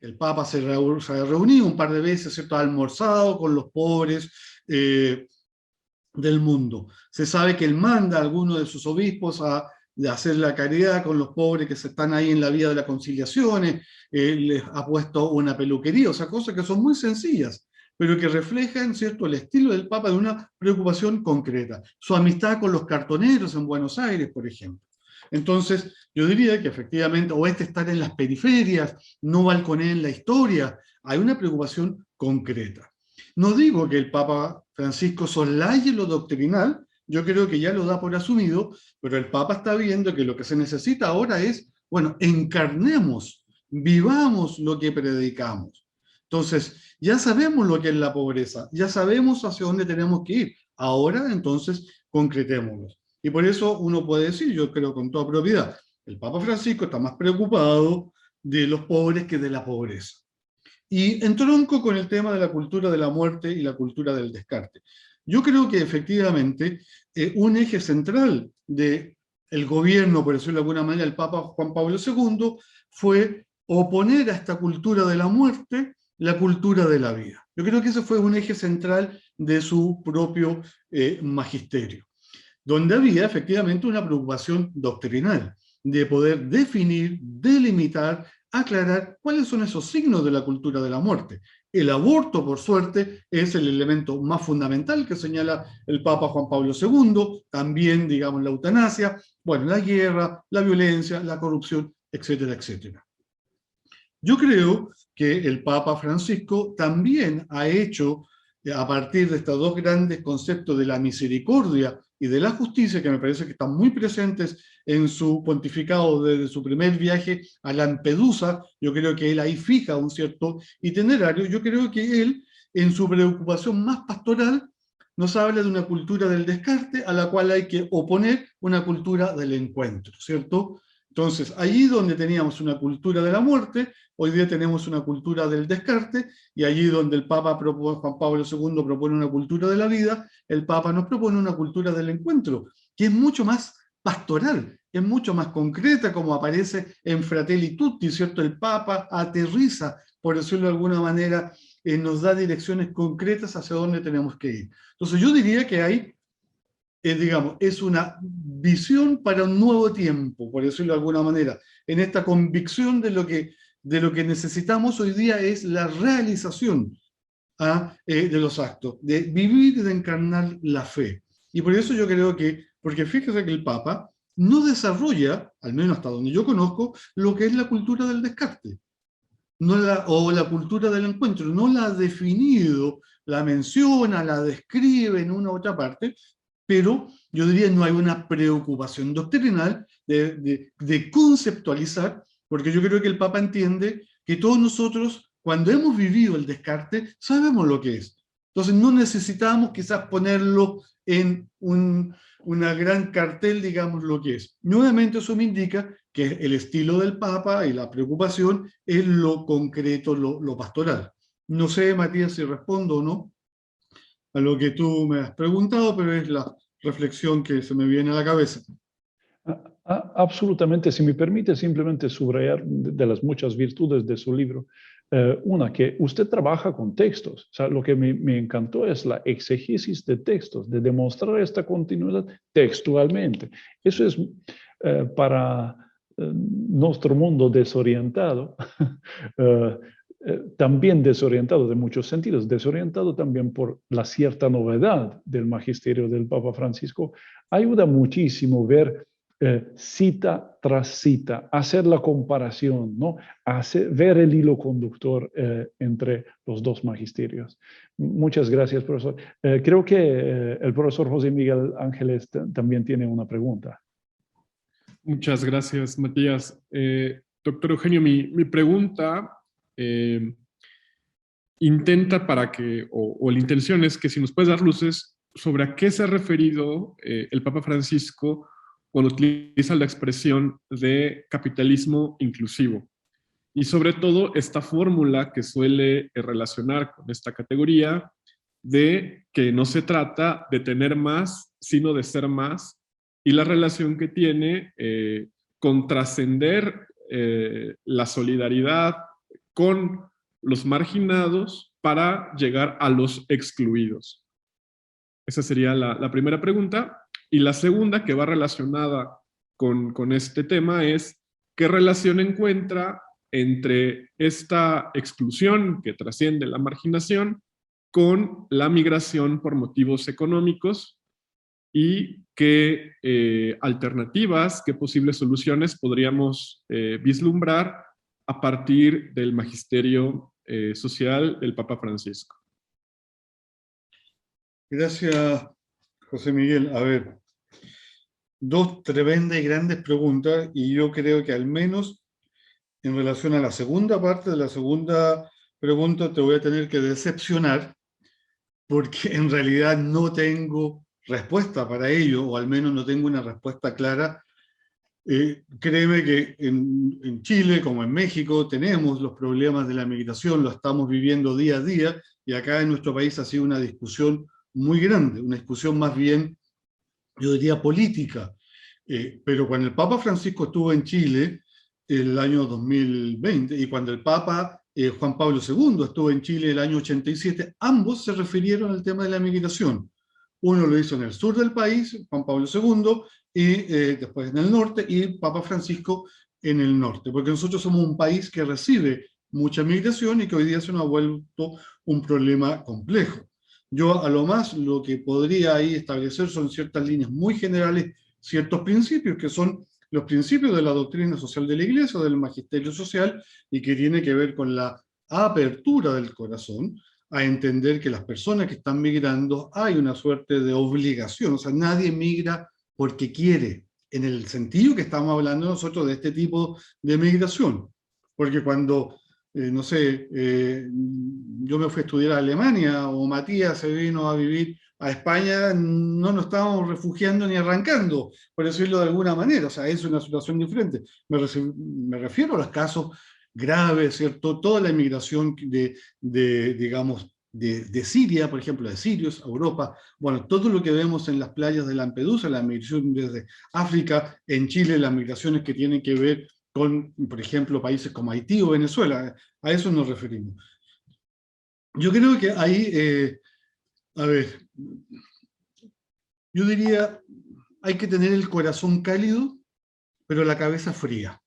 El Papa se ha reunido un par de veces, ¿cierto? Ha almorzado con los pobres del mundo. Se sabe que él manda a algunos de sus obispos a hacer la caridad con los pobres que se están ahí en la vía de las conciliaciones, les ha puesto una peluquería, o sea, cosas que son muy sencillas, pero que reflejan, ¿cierto?, el estilo del Papa de una preocupación concreta. Su amistad con los cartoneros en Buenos Aires, por ejemplo. Entonces, yo diría que efectivamente, o estar en las periferias, no balconear en la historia, hay una preocupación concreta. No digo que el Papa Francisco soslaye lo doctrinal, yo creo que ya lo da por asumido, pero el Papa está viendo que lo que se necesita ahora es, bueno, encarnemos, vivamos lo que predicamos. Entonces, ya sabemos lo que es la pobreza, ya sabemos hacia dónde tenemos que ir. Ahora, entonces, concretémoslo. Y por eso uno puede decir, yo creo con toda propiedad, el Papa Francisco está más preocupado de los pobres que de la pobreza. Y entronco con el tema de la cultura de la muerte y la cultura del descarte. Yo creo que efectivamente un eje central del gobierno, por decirlo de alguna manera, del Papa Juan Pablo II, fue oponer a esta cultura de la muerte la cultura de la vida. Yo creo que ese fue un eje central de su propio magisterio, donde había efectivamente una preocupación doctrinal de poder definir, delimitar, aclarar cuáles son esos signos de la cultura de la muerte. El aborto, por suerte, es el elemento más fundamental que señala el Papa Juan Pablo II, también, digamos, la eutanasia, bueno, la guerra, la violencia, la corrupción, etcétera, etcétera. Yo creo que el Papa Francisco también ha hecho, a partir de estos dos grandes conceptos de la misericordia y de la justicia, que me parece que están muy presentes en su pontificado desde su primer viaje a Lampedusa, yo creo que él ahí fija un cierto itinerario, yo creo que él, en su preocupación más pastoral, nos habla de una cultura del descarte a la cual hay que oponer una cultura del encuentro, ¿cierto? Entonces, allí donde teníamos una cultura de la muerte, hoy día tenemos una cultura del descarte, y allí donde el Papa Juan Pablo II propone una cultura de la vida, el Papa nos propone una cultura del encuentro, que es mucho más pastoral, es mucho más concreta, como aparece en Fratelli Tutti, ¿cierto? El Papa aterriza, por decirlo de alguna manera, nos da direcciones concretas hacia dónde tenemos que ir. Entonces yo diría que hay, digamos, es una visión para un nuevo tiempo, por decirlo de alguna manera, en esta convicción de lo que necesitamos hoy día es la realización de los actos, de vivir y de encarnar la fe. Y por eso yo creo que, porque fíjese que el Papa no desarrolla, al menos hasta donde yo conozco, lo que es la cultura del descarte, o la cultura del encuentro, no la ha definido, la menciona, la describe en una u otra parte, pero yo diría no hay una preocupación doctrinal de conceptualizar, porque yo creo que el Papa entiende que todos nosotros, cuando hemos vivido el descarte, sabemos lo que es. Entonces no necesitamos quizás ponerlo en una gran cartel, digamos lo que es. Nuevamente eso me indica que el estilo del Papa y la preocupación es lo concreto, lo pastoral. No sé, Matías, si respondo o no a lo que tú me has preguntado, pero es la reflexión que se me viene a la cabeza. Absolutamente, si me permite simplemente subrayar de las muchas virtudes de su libro, una, que usted trabaja con textos. O sea, lo que me encantó es la exegesis de textos, de demostrar esta continuidad textualmente. Eso es para nuestro mundo desorientado, también desorientado de muchos sentidos, desorientado también por la cierta novedad del magisterio del Papa Francisco, ayuda muchísimo ver cita tras cita, hacer la comparación, ¿no? Ver el hilo conductor entre los dos magisterios. Muchas gracias, profesor. Creo que el profesor José Miguel Ángeles también tiene una pregunta. Muchas gracias, Matías. Doctor Eugenio, mi pregunta intenta o la intención es que si nos puedes dar luces sobre a qué se ha referido el Papa Francisco cuando utiliza la expresión de capitalismo inclusivo. Y sobre todo esta fórmula que suele relacionar con esta categoría de que no se trata de tener más, sino de ser más, y la relación que tiene con trascender la solidaridad con los marginados para llegar a los excluidos. Esa sería la primera pregunta. Y la segunda, que va relacionada con este tema, es ¿qué relación encuentra entre esta exclusión que trasciende la marginación con la migración por motivos económicos y qué alternativas, qué posibles soluciones podríamos vislumbrar a partir del magisterio social del Papa Francisco? Gracias, José Miguel. A ver, dos tremendas y grandes preguntas, y yo creo que al menos en relación a la segunda parte de la segunda pregunta te voy a tener que decepcionar, porque en realidad no tengo respuesta para ello, o al menos no tengo una respuesta clara. Créeme que en Chile, como en México, tenemos los problemas de la migración, lo estamos viviendo día a día, y acá en nuestro país ha sido una discusión muy grande, una discusión más bien, yo diría, política. Pero cuando el Papa Francisco estuvo en Chile, el año 2020, y cuando el Papa Juan Pablo II estuvo en Chile el año 87, ambos se refirieron al tema de la migración. Uno lo hizo en el sur del país, Juan Pablo II, y después en el norte, y Papa Francisco en el norte, porque nosotros somos un país que recibe mucha migración y que hoy día se nos ha vuelto un problema complejo. Yo a lo más lo que podría ahí establecer son ciertas líneas muy generales, ciertos principios que son los principios de la doctrina social de la Iglesia, del magisterio social, y que tiene que ver con la apertura del corazón a entender que las personas que están migrando hay una suerte de obligación. O sea, nadie migra porque quiere, en el sentido que estamos hablando nosotros de este tipo de migración. Porque cuando, no sé, yo me fui a estudiar a Alemania, o Matías se vino a vivir a España, no nos estábamos refugiando ni arrancando, por decirlo de alguna manera. O sea, es una situación diferente. Me refiero a los casos graves, ¿cierto? Toda la inmigración digamos, de Siria, por ejemplo, de sirios a Europa. Bueno, todo lo que vemos en las playas de Lampedusa, la migración desde África, en Chile, las migraciones que tienen que ver con, por ejemplo, países como Haití o Venezuela. A eso nos referimos. yo creo que ahí, a ver, yo diría, hay que tener el corazón cálido, pero la cabeza fría.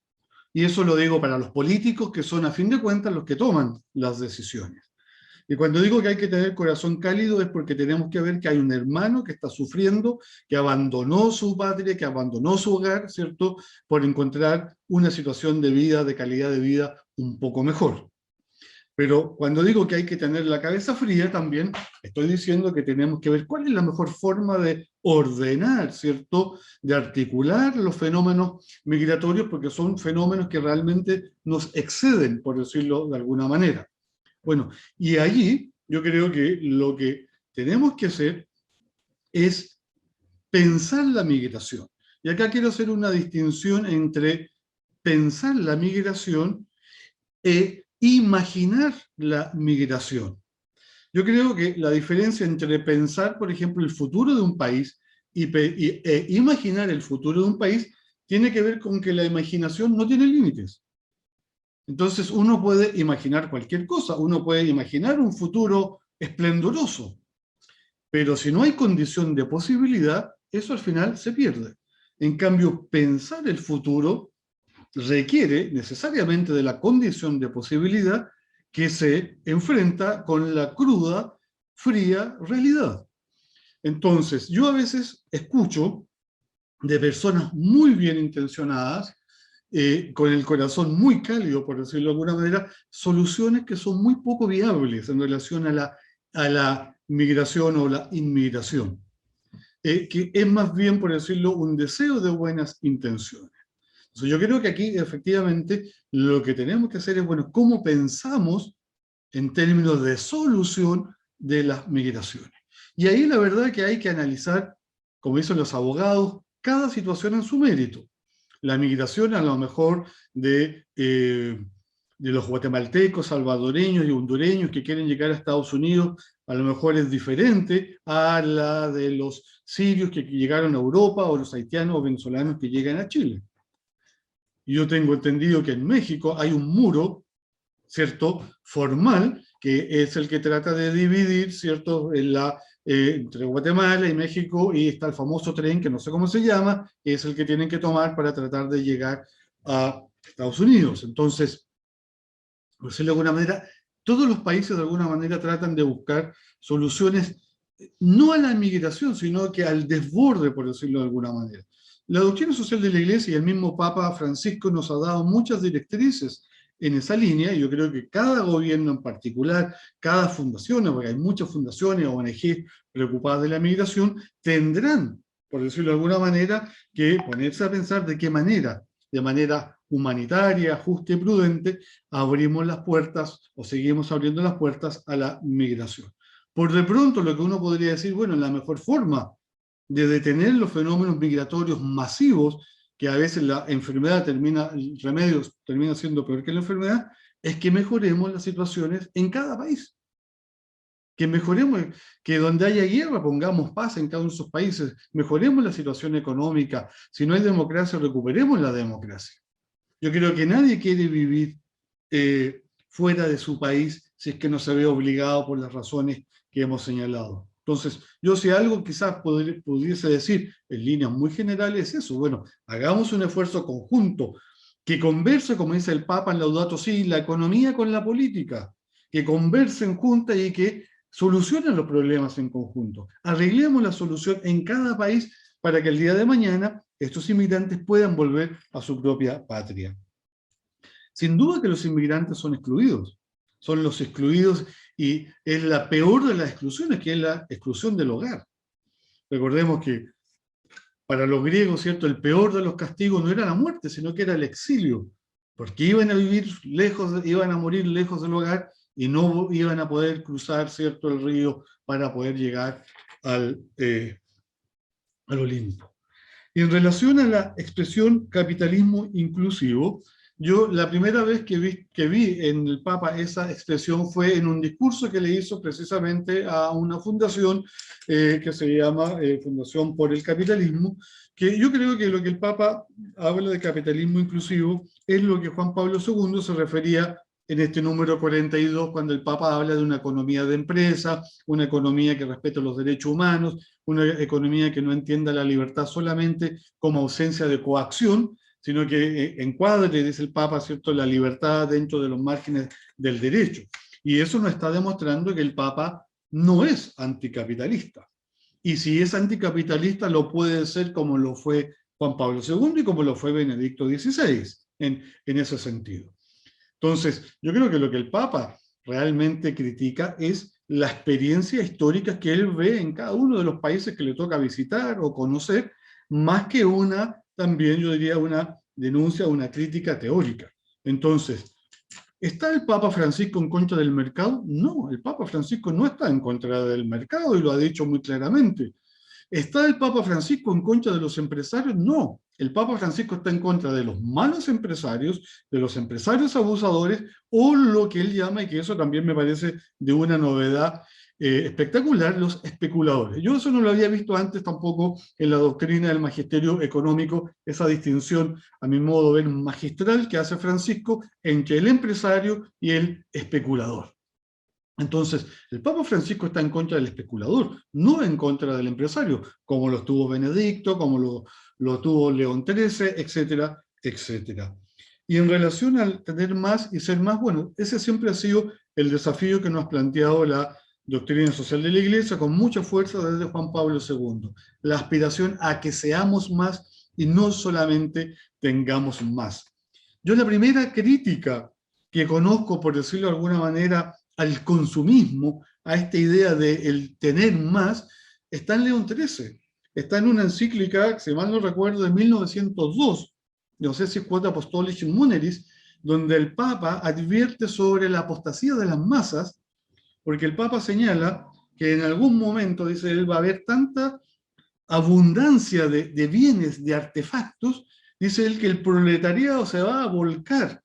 Y eso lo digo para los políticos, que son a fin de cuentas los que toman las decisiones. Y cuando digo que hay que tener corazón cálido es porque tenemos que ver que hay un hermano que está sufriendo, que abandonó su patria, que abandonó su hogar, ¿cierto?, por encontrar una situación de vida, de calidad de vida un poco mejor. Pero cuando digo que hay que tener la cabeza fría, también estoy diciendo que tenemos que ver cuál es la mejor forma de ordenar, ¿cierto?, de articular los fenómenos migratorios, porque son fenómenos que realmente nos exceden, por decirlo de alguna manera. Bueno, y allí yo creo que lo que tenemos que hacer es pensar la migración. Y acá quiero hacer una distinción entre pensar la migración e imaginar la migración. Yo creo que la diferencia entre pensar, por ejemplo, el futuro de un país e imaginar el futuro de un país tiene que ver con que la imaginación no tiene límites. Entonces uno puede imaginar cualquier cosa, uno puede imaginar un futuro esplendoroso, pero si no hay condición de posibilidad, eso al final se pierde. En cambio, pensar el futuro requiere necesariamente de la condición de posibilidad que se enfrenta con la cruda, fría realidad. Entonces, yo a veces escucho de personas muy bien intencionadas, con el corazón muy cálido, por decirlo de alguna manera, soluciones que son muy poco viables en relación a la migración o la inmigración, que es más bien, por decirlo, un deseo de buenas intenciones. Entonces, yo creo que aquí, efectivamente, lo que tenemos que hacer es, bueno, ¿cómo pensamos en términos de solución de las migraciones? Y ahí la verdad que hay que analizar, como dicen los abogados, cada situación en su mérito. La migración a lo mejor de los guatemaltecos, salvadoreños y hondureños que quieren llegar a Estados Unidos, a lo mejor es diferente a la de los sirios que llegaron a Europa, o los haitianos o venezolanos que llegan a Chile. Yo tengo entendido que en México hay un muro, ¿cierto?, formal, que es el que trata de dividir, ¿cierto?, entre Guatemala y México, y está el famoso tren, que no sé cómo se llama, que es el que tienen que tomar para tratar de llegar a Estados Unidos. Entonces, por decirlo de alguna manera, todos los países de alguna manera tratan de buscar soluciones no a la migración, sino que al desborde, por decirlo de alguna manera. La doctrina social de la Iglesia y el mismo Papa Francisco nos ha dado muchas directrices en esa línea, y yo creo que cada gobierno en particular, cada fundación, porque hay muchas fundaciones, ONG preocupadas de la migración, tendrán, por decirlo de alguna manera, que ponerse a pensar de qué manera, de manera humanitaria, justa y prudente, abrimos las puertas o seguimos abriendo las puertas a la migración. Por de pronto, lo que uno podría decir, bueno, la mejor forma de detener los fenómenos migratorios masivos, que a veces la enfermedad el remedio termina siendo peor que la enfermedad, es que mejoremos las situaciones en cada país. Que mejoremos, que donde haya guerra pongamos paz en cada uno de esos países, mejoremos la situación económica, si no hay democracia, recuperemos la democracia. Yo creo que nadie quiere vivir fuera de su país si es que no se ve obligado por las razones que hemos señalado. Entonces, yo si algo quizás pudiese decir en líneas muy generales es eso, bueno, hagamos un esfuerzo conjunto, que converse, como dice el Papa en Laudato Si, la economía con la política, que conversen juntas y que solucionen los problemas en conjunto. Arreglemos la solución en cada país para que el día de mañana estos inmigrantes puedan volver a su propia patria. Sin duda que los inmigrantes son excluidos. Son los excluidos, y es la peor de las exclusiones, que es la exclusión del hogar. Recordemos que para los griegos, ¿cierto?, el peor de los castigos no era la muerte, sino que era el exilio, porque iban a vivir lejos, iban a morir lejos del hogar y no iban a poder cruzar, ¿cierto?, el río para poder llegar al Olimpo. Y en relación a la expresión capitalismo inclusivo, yo la primera vez que vi en el Papa esa expresión fue en un discurso que le hizo precisamente a una fundación que se llama Fundación por el Capitalismo, que yo creo que lo que el Papa habla de capitalismo inclusivo es lo que Juan Pablo II se refería en este número 42 cuando el Papa habla de una economía de empresa, una economía que respete los derechos humanos, una economía que no entienda la libertad solamente como ausencia de coacción, sino que encuadre, dice el Papa, ¿cierto?, la libertad dentro de los márgenes del derecho. Y eso nos está demostrando que el Papa no es anticapitalista. Y si es anticapitalista, lo puede ser como lo fue Juan Pablo II y como lo fue Benedicto XVI, en ese sentido. Entonces, yo creo que lo que el Papa realmente critica es la experiencia histórica que él ve en cada uno de los países que le toca visitar o conocer, más que una, también yo diría, una denuncia, una crítica teórica. Entonces, ¿está el Papa Francisco en contra del mercado? No, el Papa Francisco no está en contra del mercado y lo ha dicho muy claramente. ¿Está el Papa Francisco en contra de los empresarios? No, el Papa Francisco está en contra de los malos empresarios, de los empresarios abusadores, o lo que él llama, y que eso también me parece de una novedad espectacular, los especuladores. Yo eso no lo había visto antes tampoco en la doctrina del magisterio económico, esa distinción, a mi modo de ver, magistral que hace Francisco entre el empresario y el especulador. Entonces, el Papa Francisco está en contra del especulador, no en contra del empresario, como lo tuvo Benedicto, como lo tuvo León XIII, etcétera, etcétera. Y en relación al tener más y ser más, bueno, ese siempre ha sido el desafío que nos ha planteado la doctrina social de la Iglesia con mucha fuerza desde Juan Pablo II. La aspiración a que seamos más y no solamente tengamos más. Yo la primera crítica que conozco, por decirlo de alguna manera, al consumismo, a esta idea de el tener más, está en León XIII. Está en una encíclica, si mal no recuerdo, de 1902, no sé si es Quod Apostolicis Muneris, donde el Papa advierte sobre la apostasía de las masas, porque el Papa señala que en algún momento, dice él, va a haber tanta abundancia de bienes, de artefactos, dice él que el proletariado se va a volcar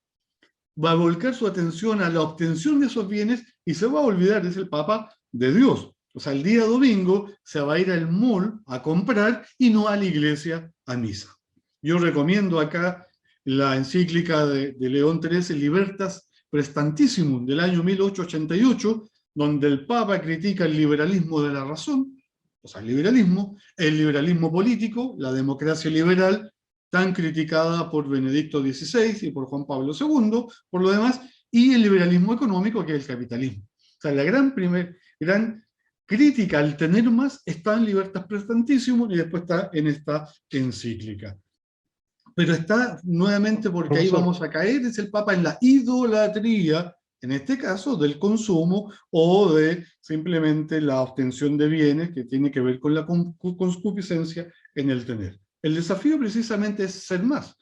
su atención a la obtención de esos bienes y se va a olvidar, dice el Papa, de Dios. O sea, el día domingo se va a ir al mall a comprar y no a la iglesia a misa. Yo recomiendo acá la encíclica de León XIII, Libertas Prestantissimum, del año 1888, donde el Papa critica el liberalismo de la razón, o sea, el liberalismo político, la democracia liberal, tan criticada por Benedicto XVI y por Juan Pablo II, por lo demás, y el liberalismo económico, que es el capitalismo. O sea, la gran crítica al tener más está en Libertas Prestantissimum y después está en esta encíclica. Pero está nuevamente, porque ahí vamos a caer, dice el Papa, en la idolatría, en este caso, del consumo o de simplemente la obtención de bienes que tiene que ver con la concupiscencia en el tener. El desafío precisamente es ser más.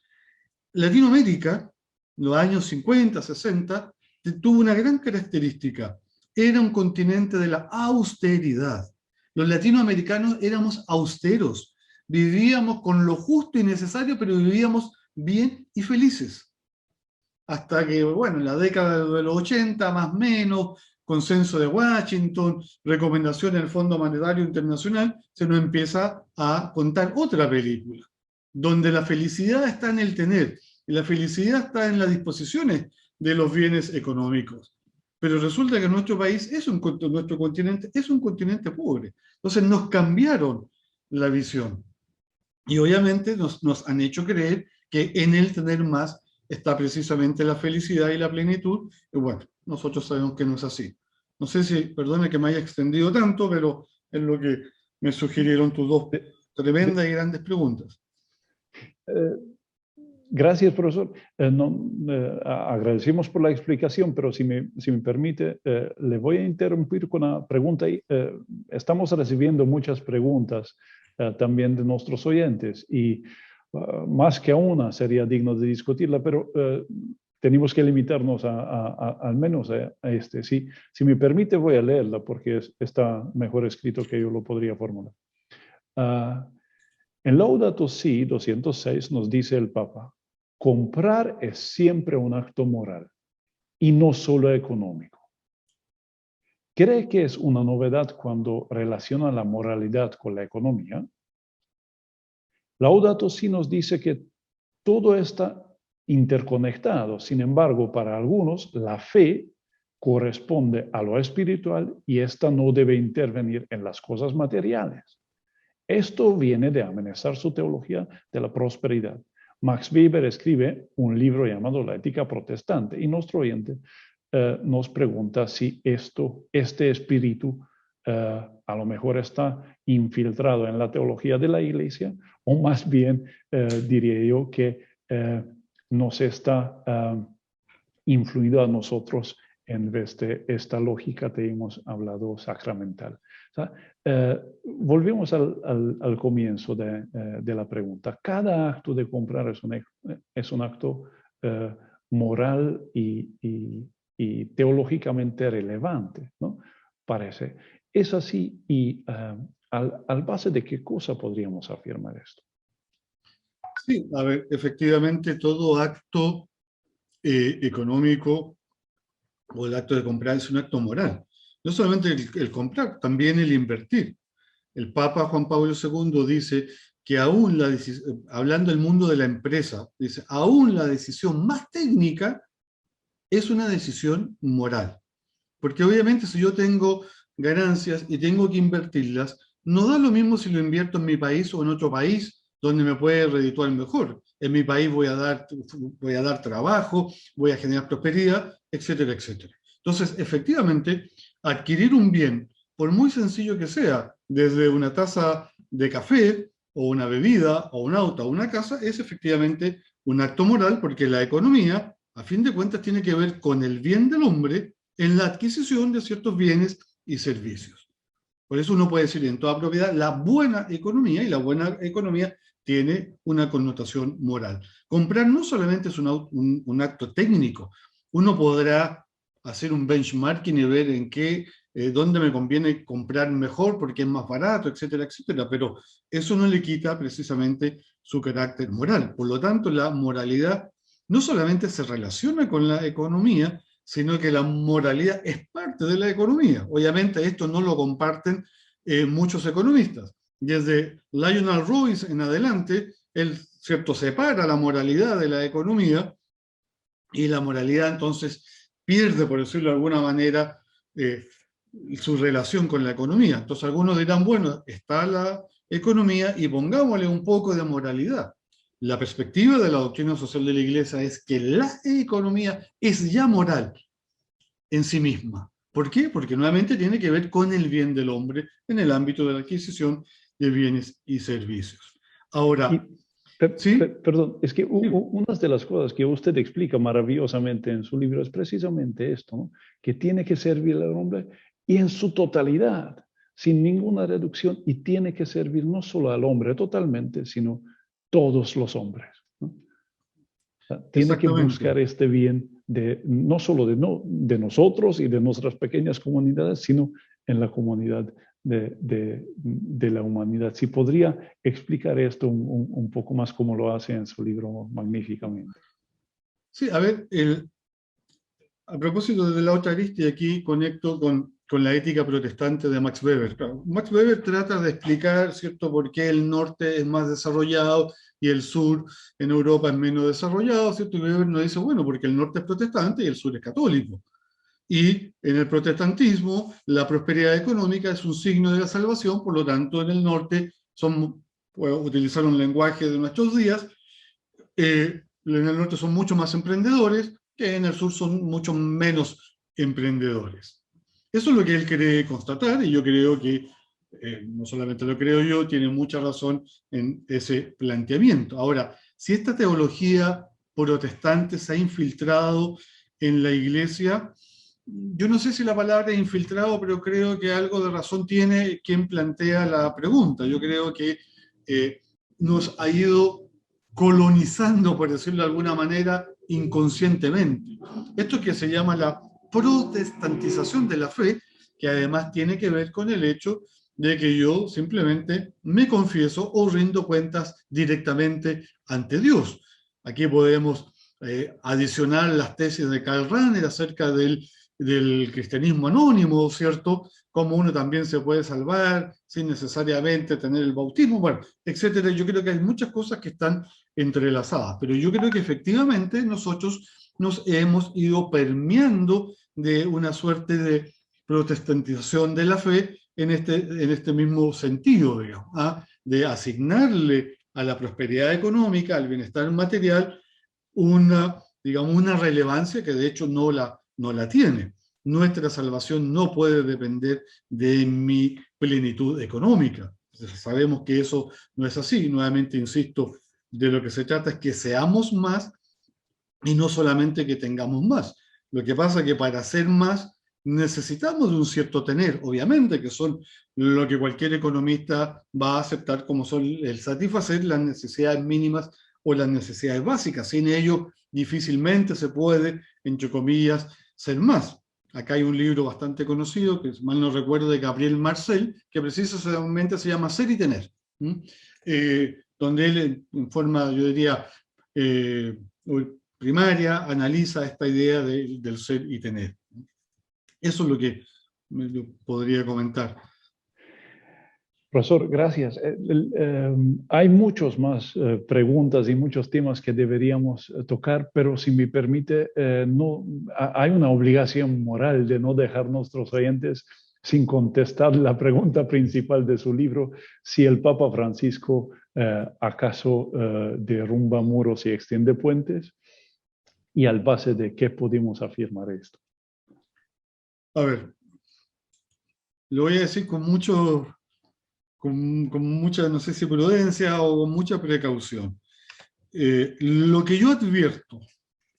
Latinoamérica, en los años 50, 60, tuvo una gran característica. Era un continente de la austeridad. Los latinoamericanos éramos austeros. Vivíamos con lo justo y necesario, pero vivíamos bien y felices. Hasta que, bueno, en la década de los 80, más o menos, consenso de Washington, recomendación del Fondo Monetario Internacional, se nos empieza a contar otra película, donde la felicidad está en el tener, y la felicidad está en las disposiciones de los bienes económicos. Pero resulta que nuestro país, nuestro continente, es un continente pobre. Entonces nos cambiaron la visión. Y obviamente nos han hecho creer que en el tener más está precisamente la felicidad y la plenitud, y bueno, nosotros sabemos que no es así. No sé si, perdone que me haya extendido tanto, pero es lo que me sugirieron tus dos tremendas y grandes preguntas. Gracias, profesor. Agradecemos por la explicación, pero si me permite, le voy a interrumpir con una pregunta. Estamos recibiendo muchas preguntas también de nuestros oyentes y más que una sería digno de discutirla, pero tenemos que limitarnos al menos a este. Si me permite, voy a leerla porque está mejor escrito que yo lo podría formular. En Laudato Si 206 nos dice el Papa: comprar es siempre un acto moral y no solo económico. ¿Cree que es una novedad cuando relaciona la moralidad con la economía? Laudato Si nos dice que todo está interconectados. Sin embargo, para algunos, la fe corresponde a lo espiritual y esta no debe intervenir en las cosas materiales. Esto viene de amenazar su teología de la prosperidad. Max Weber escribe un libro llamado La ética protestante y nuestro oyente nos pregunta si este espíritu a lo mejor está infiltrado en la teología de la Iglesia o más bien diría yo que nos está influido a nosotros en vez de esta lógica que hemos hablado sacramental. O sea, volvemos al comienzo de la pregunta. Cada acto de comprar es un acto moral y teológicamente relevante, ¿no? Parece. Es así y al base de qué cosa podríamos afirmar esto. Sí, a ver, efectivamente todo acto económico o el acto de comprar es un acto moral. No solamente el comprar, también el invertir. El Papa Juan Pablo II dice que aún hablando del mundo de la empresa, dice, aún la decisión más técnica es una decisión moral. Porque obviamente si yo tengo ganancias y tengo que invertirlas, no da lo mismo si lo invierto en mi país o en otro país donde me puede redituar mejor. En mi país voy a dar trabajo, voy a generar prosperidad, etcétera, etcétera. Entonces, efectivamente, adquirir un bien, por muy sencillo que sea, desde una taza de café, o una bebida, o un auto, o una casa, es efectivamente un acto moral, porque la economía, a fin de cuentas, tiene que ver con el bien del hombre en la adquisición de ciertos bienes y servicios. Por eso uno puede decir en toda propiedad, la buena economía, y la buena economía tiene una connotación moral. Comprar no solamente es un acto técnico, uno podrá hacer un benchmarking y ver dónde me conviene comprar mejor porque es más barato, etcétera, etcétera, pero eso no le quita precisamente su carácter moral. Por lo tanto, la moralidad no solamente se relaciona con la economía, sino que la moralidad es parte de la economía. Obviamente esto no lo comparten muchos economistas. Desde Lionel Royce en adelante, él, ¿cierto?, separa la moralidad de la economía y la moralidad entonces pierde, por decirlo de alguna manera, su relación con la economía. Entonces algunos dirán, bueno, está la economía y pongámosle un poco de moralidad. La perspectiva de la doctrina social de la Iglesia es que la economía es ya moral en sí misma. ¿Por qué? Porque nuevamente tiene que ver con el bien del hombre en el ámbito de la adquisición de bienes y servicios. Ahora, ¿sí? Perdón, es que una de las cosas que usted explica maravillosamente en su libro es precisamente esto, ¿no? Que tiene que servir al hombre y en su totalidad, sin ninguna reducción, y tiene que servir no solo al hombre totalmente, sino todos los hombres, ¿no? O sea, tiene que buscar este bien no solo de nosotros y de nuestras pequeñas comunidades, sino en la comunidad de la humanidad. Si podría explicar esto un poco más como lo hace en su libro magníficamente. Sí, a ver, a propósito de la otra arista, y aquí conecto con la ética protestante de Max Weber. Max Weber trata de explicar, ¿cierto?, por qué el norte es más desarrollado y el sur en Europa es menos desarrollado, ¿cierto? Y Weber nos dice, bueno, porque el norte es protestante y el sur es católico. Y en el protestantismo, la prosperidad económica es un signo de la salvación, por lo tanto, en el norte puedo utilizar un lenguaje de nuestros días, en el norte son mucho más emprendedores, que en el sur son mucho menos emprendedores. Eso es lo que él quiere constatar, y yo creo que, no solamente lo creo yo, tiene mucha razón en ese planteamiento. Ahora, si esta teología protestante se ha infiltrado en la Iglesia, yo no sé si la palabra es infiltrado, pero creo que algo de razón tiene quien plantea la pregunta. Yo creo que nos ha ido colonizando, por decirlo de alguna manera, inconscientemente. Esto que se llama la protestantización de la fe, que además tiene que ver con el hecho de que yo simplemente me confieso o rindo cuentas directamente ante Dios. Aquí podemos adicionar las tesis de Karl Rahner acerca del del cristianismo anónimo, ¿cierto? Cómo uno también se puede salvar sin necesariamente tener el bautismo, bueno, etcétera. Yo creo que hay muchas cosas que están entrelazadas, pero yo creo que efectivamente nosotros nos hemos ido permeando de una suerte de protestantización de la fe en este mismo sentido, digamos, de asignarle a la prosperidad económica, al bienestar material, digamos, una relevancia que de hecho no la tiene. Nuestra salvación no puede depender de mi plenitud económica. Sabemos que eso no es así. Nuevamente insisto, de lo que se trata es que seamos más y no solamente que tengamos más. Lo que pasa es que para hacer más necesitamos de un cierto tener, obviamente, que son lo que cualquier economista va a aceptar como son el satisfacer las necesidades mínimas o las necesidades básicas. Sin ello, difícilmente se puede, entre comillas, ser más. Acá hay un libro bastante conocido, que mal no recuerdo, de Gabriel Marcel, que precisamente se llama Ser y Tener, donde él, en forma, yo diría, primaria, analiza esta idea del ser y tener. Eso es lo que yo podría comentar. Profesor, gracias. Hay muchos más preguntas y muchos temas que deberíamos tocar, pero si me permite, hay una obligación moral de no dejar nuestros oyentes sin contestar la pregunta principal de su libro, si el Papa Francisco acaso derrumba muros y extiende puentes, y al base de qué podemos afirmar esto. A ver, lo voy a decir con mucha, no sé si prudencia o con mucha precaución. Lo que yo advierto,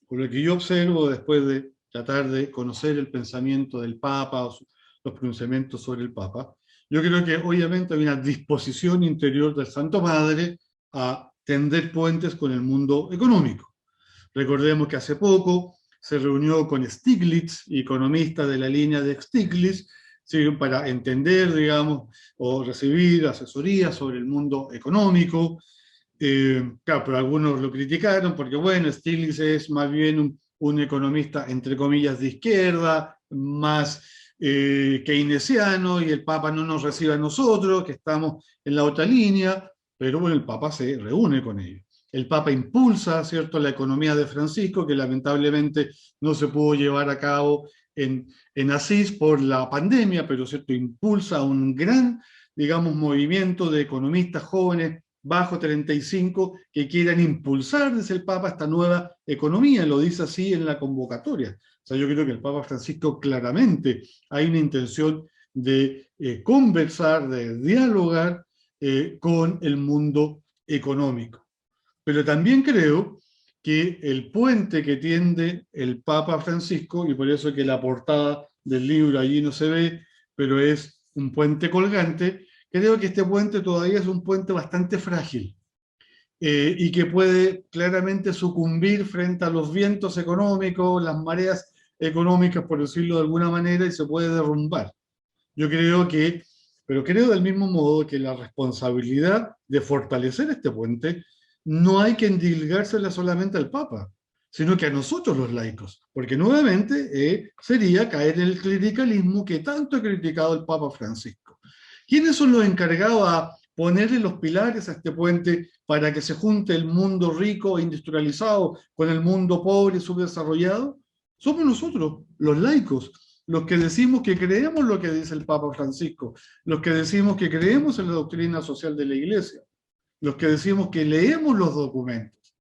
o lo que yo observo después de tratar de conocer el pensamiento del Papa, o los pronunciamientos sobre el Papa, yo creo que obviamente hay una disposición interior del Santo Padre a tender puentes con el mundo económico. Recordemos que hace poco se reunió con Stiglitz, economista de la línea de Stiglitz, ¿sí?, para entender, digamos, o recibir asesoría sobre el mundo económico. Claro, pero algunos lo criticaron porque, bueno, Stiglitz es más bien un economista, entre comillas, de izquierda, más keynesiano, y el Papa no nos recibe a nosotros, que estamos en la otra línea, pero bueno, el Papa se reúne con ellos. El Papa impulsa, ¿cierto?, la economía de Francisco, que lamentablemente no se pudo llevar a cabo en Asís por la pandemia, pero ¿cierto?, impulsa un gran, digamos, movimiento de economistas jóvenes bajo 35 que quieran impulsar desde el Papa esta nueva economía, lo dice así en la convocatoria. O sea, yo creo que el Papa Francisco claramente hay una intención de conversar, de dialogar con el mundo económico. Pero también creo que el puente que tiende el Papa Francisco, y por eso que la portada del libro allí no se ve, pero es un puente colgante, creo que este puente todavía es un puente bastante frágil y que puede claramente sucumbir frente a los vientos económicos, las mareas económicas, por decirlo de alguna manera, y se puede derrumbar. Yo creo pero creo del mismo modo que la responsabilidad de fortalecer este puente no hay que endilgársela solamente al Papa, sino que a nosotros los laicos, porque nuevamente sería caer en el clericalismo que tanto ha criticado el Papa Francisco. ¿Quiénes son los encargados a ponerle los pilares a este puente para que se junte el mundo rico e industrializado con el mundo pobre y subdesarrollado? Somos nosotros, los laicos, los que decimos que creemos lo que dice el Papa Francisco, los que decimos que creemos en la doctrina social de la Iglesia, los que decimos que leemos los documentos.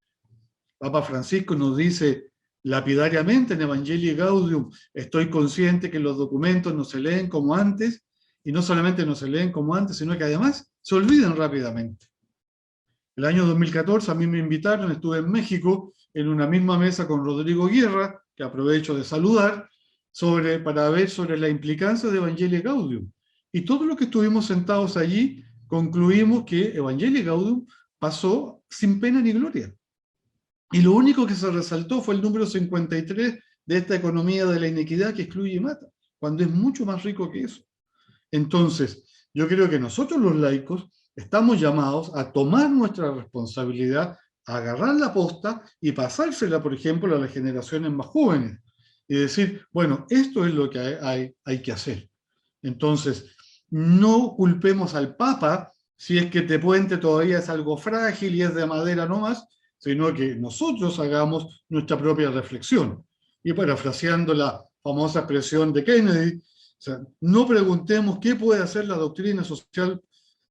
Papa Francisco nos dice lapidariamente en Evangelii Gaudium: estoy consciente que los documentos no se leen como antes, y no solamente no se leen como antes, sino que además se olvidan rápidamente. El año 2014 a mí me invitaron, estuve en México en una misma mesa con Rodrigo Guerra, que aprovecho de saludar, para ver sobre la implicancia de Evangelii Gaudium. Y todos los que estuvimos sentados allí concluimos que Evangelii Gaudium pasó sin pena ni gloria. Y lo único que se resaltó fue el número 53 de esta economía de la inequidad que excluye y mata, cuando es mucho más rico que eso. Entonces, yo creo que nosotros los laicos estamos llamados a tomar nuestra responsabilidad, a agarrar la posta y pasársela, por ejemplo, a las generaciones más jóvenes. y decir, bueno, esto es lo que hay que hacer. Entonces, no culpemos al Papa si es que este puente todavía es algo frágil y es de madera nomás, sino que nosotros hagamos nuestra propia reflexión. Y parafraseando la famosa expresión de Kennedy, o sea, no preguntemos qué puede hacer la doctrina social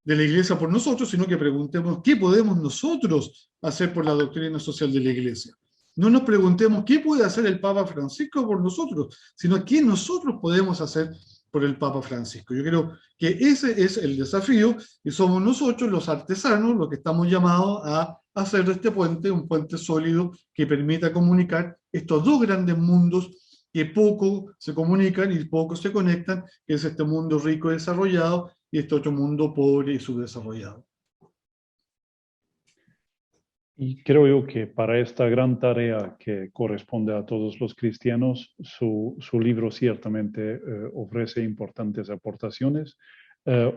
de la Iglesia por nosotros, sino que preguntemos qué podemos nosotros hacer por la doctrina social de la Iglesia. No nos preguntemos qué puede hacer el Papa Francisco por nosotros, sino qué nosotros podemos hacer por el Papa Francisco. Yo creo que ese es el desafío y somos nosotros los artesanos los que estamos llamados a hacer de este puente un puente sólido que permita comunicar estos dos grandes mundos que poco se comunican y poco se conectan, que es este mundo rico y desarrollado y este otro mundo pobre y subdesarrollado. Y creo yo que para esta gran tarea que corresponde a todos los cristianos, su libro ciertamente ofrece importantes aportaciones.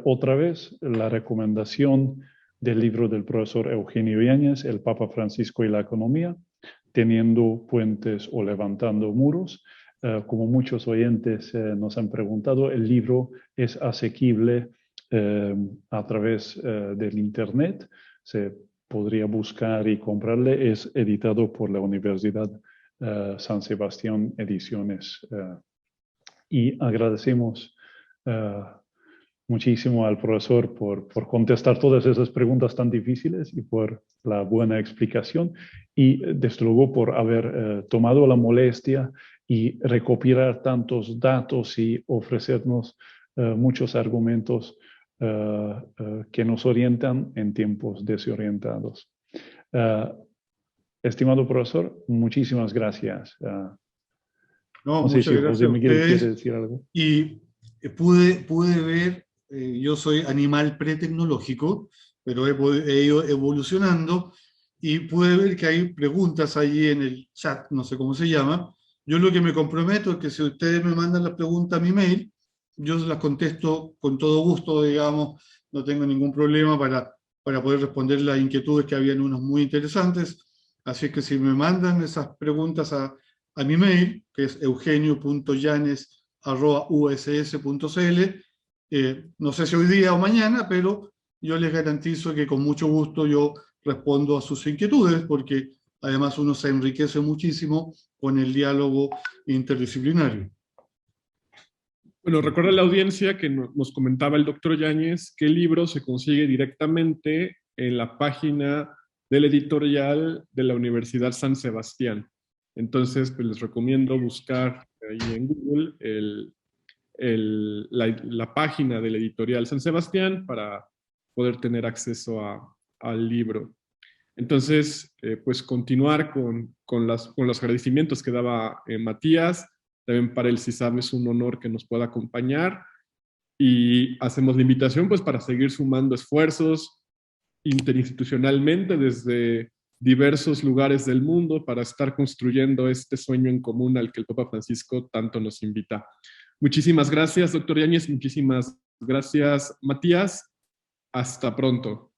Otra vez, la recomendación del libro del profesor Eugenio Yáñez, El Papa Francisco y la Economía, Teniendo puentes o levantando muros. Como muchos oyentes nos han preguntado, el libro es asequible a través del Internet. Se podría buscar y comprarle. Es editado por la Universidad San Sebastián Ediciones. Y agradecemos muchísimo al profesor por contestar todas esas preguntas tan difíciles y por la buena explicación y desde luego por haber tomado la molestia y recopilar tantos datos y ofrecernos muchos argumentos que nos orientan en tiempos desorientados. Estimado profesor, muchísimas gracias. No sé si gracias José Miguel a ustedes. quiere decir algo. Y pude ver, yo soy animal pretecnológico, pero he ido evolucionando y pude ver que hay preguntas allí en el chat, no sé cómo se llama. Yo lo que me comprometo es que si ustedes me mandan las preguntas a mi mail, yo las contesto con todo gusto, digamos, no tengo ningún problema para poder responder las inquietudes que habían unas muy interesantes. Así que si me mandan esas preguntas a mi mail, que es eugenio.yanes@uss.cl, no sé si hoy día o mañana, pero yo les garantizo que con mucho gusto yo respondo a sus inquietudes, porque además uno se enriquece muchísimo con el diálogo interdisciplinario. Bueno, recuerda a la audiencia que nos comentaba el doctor Yáñez que el libro se consigue directamente en la página del editorial de la Universidad San Sebastián. Entonces, pues les recomiendo buscar ahí en Google la página del editorial San Sebastián para poder tener acceso al libro. Entonces, pues continuar con los agradecimientos que daba Matías. También para el CISAM es un honor que nos pueda acompañar y hacemos la invitación pues para seguir sumando esfuerzos interinstitucionalmente desde diversos lugares del mundo para estar construyendo este sueño en común al que el Papa Francisco tanto nos invita. Muchísimas gracias, doctor Yáñez. Muchísimas gracias, Matías. Hasta pronto.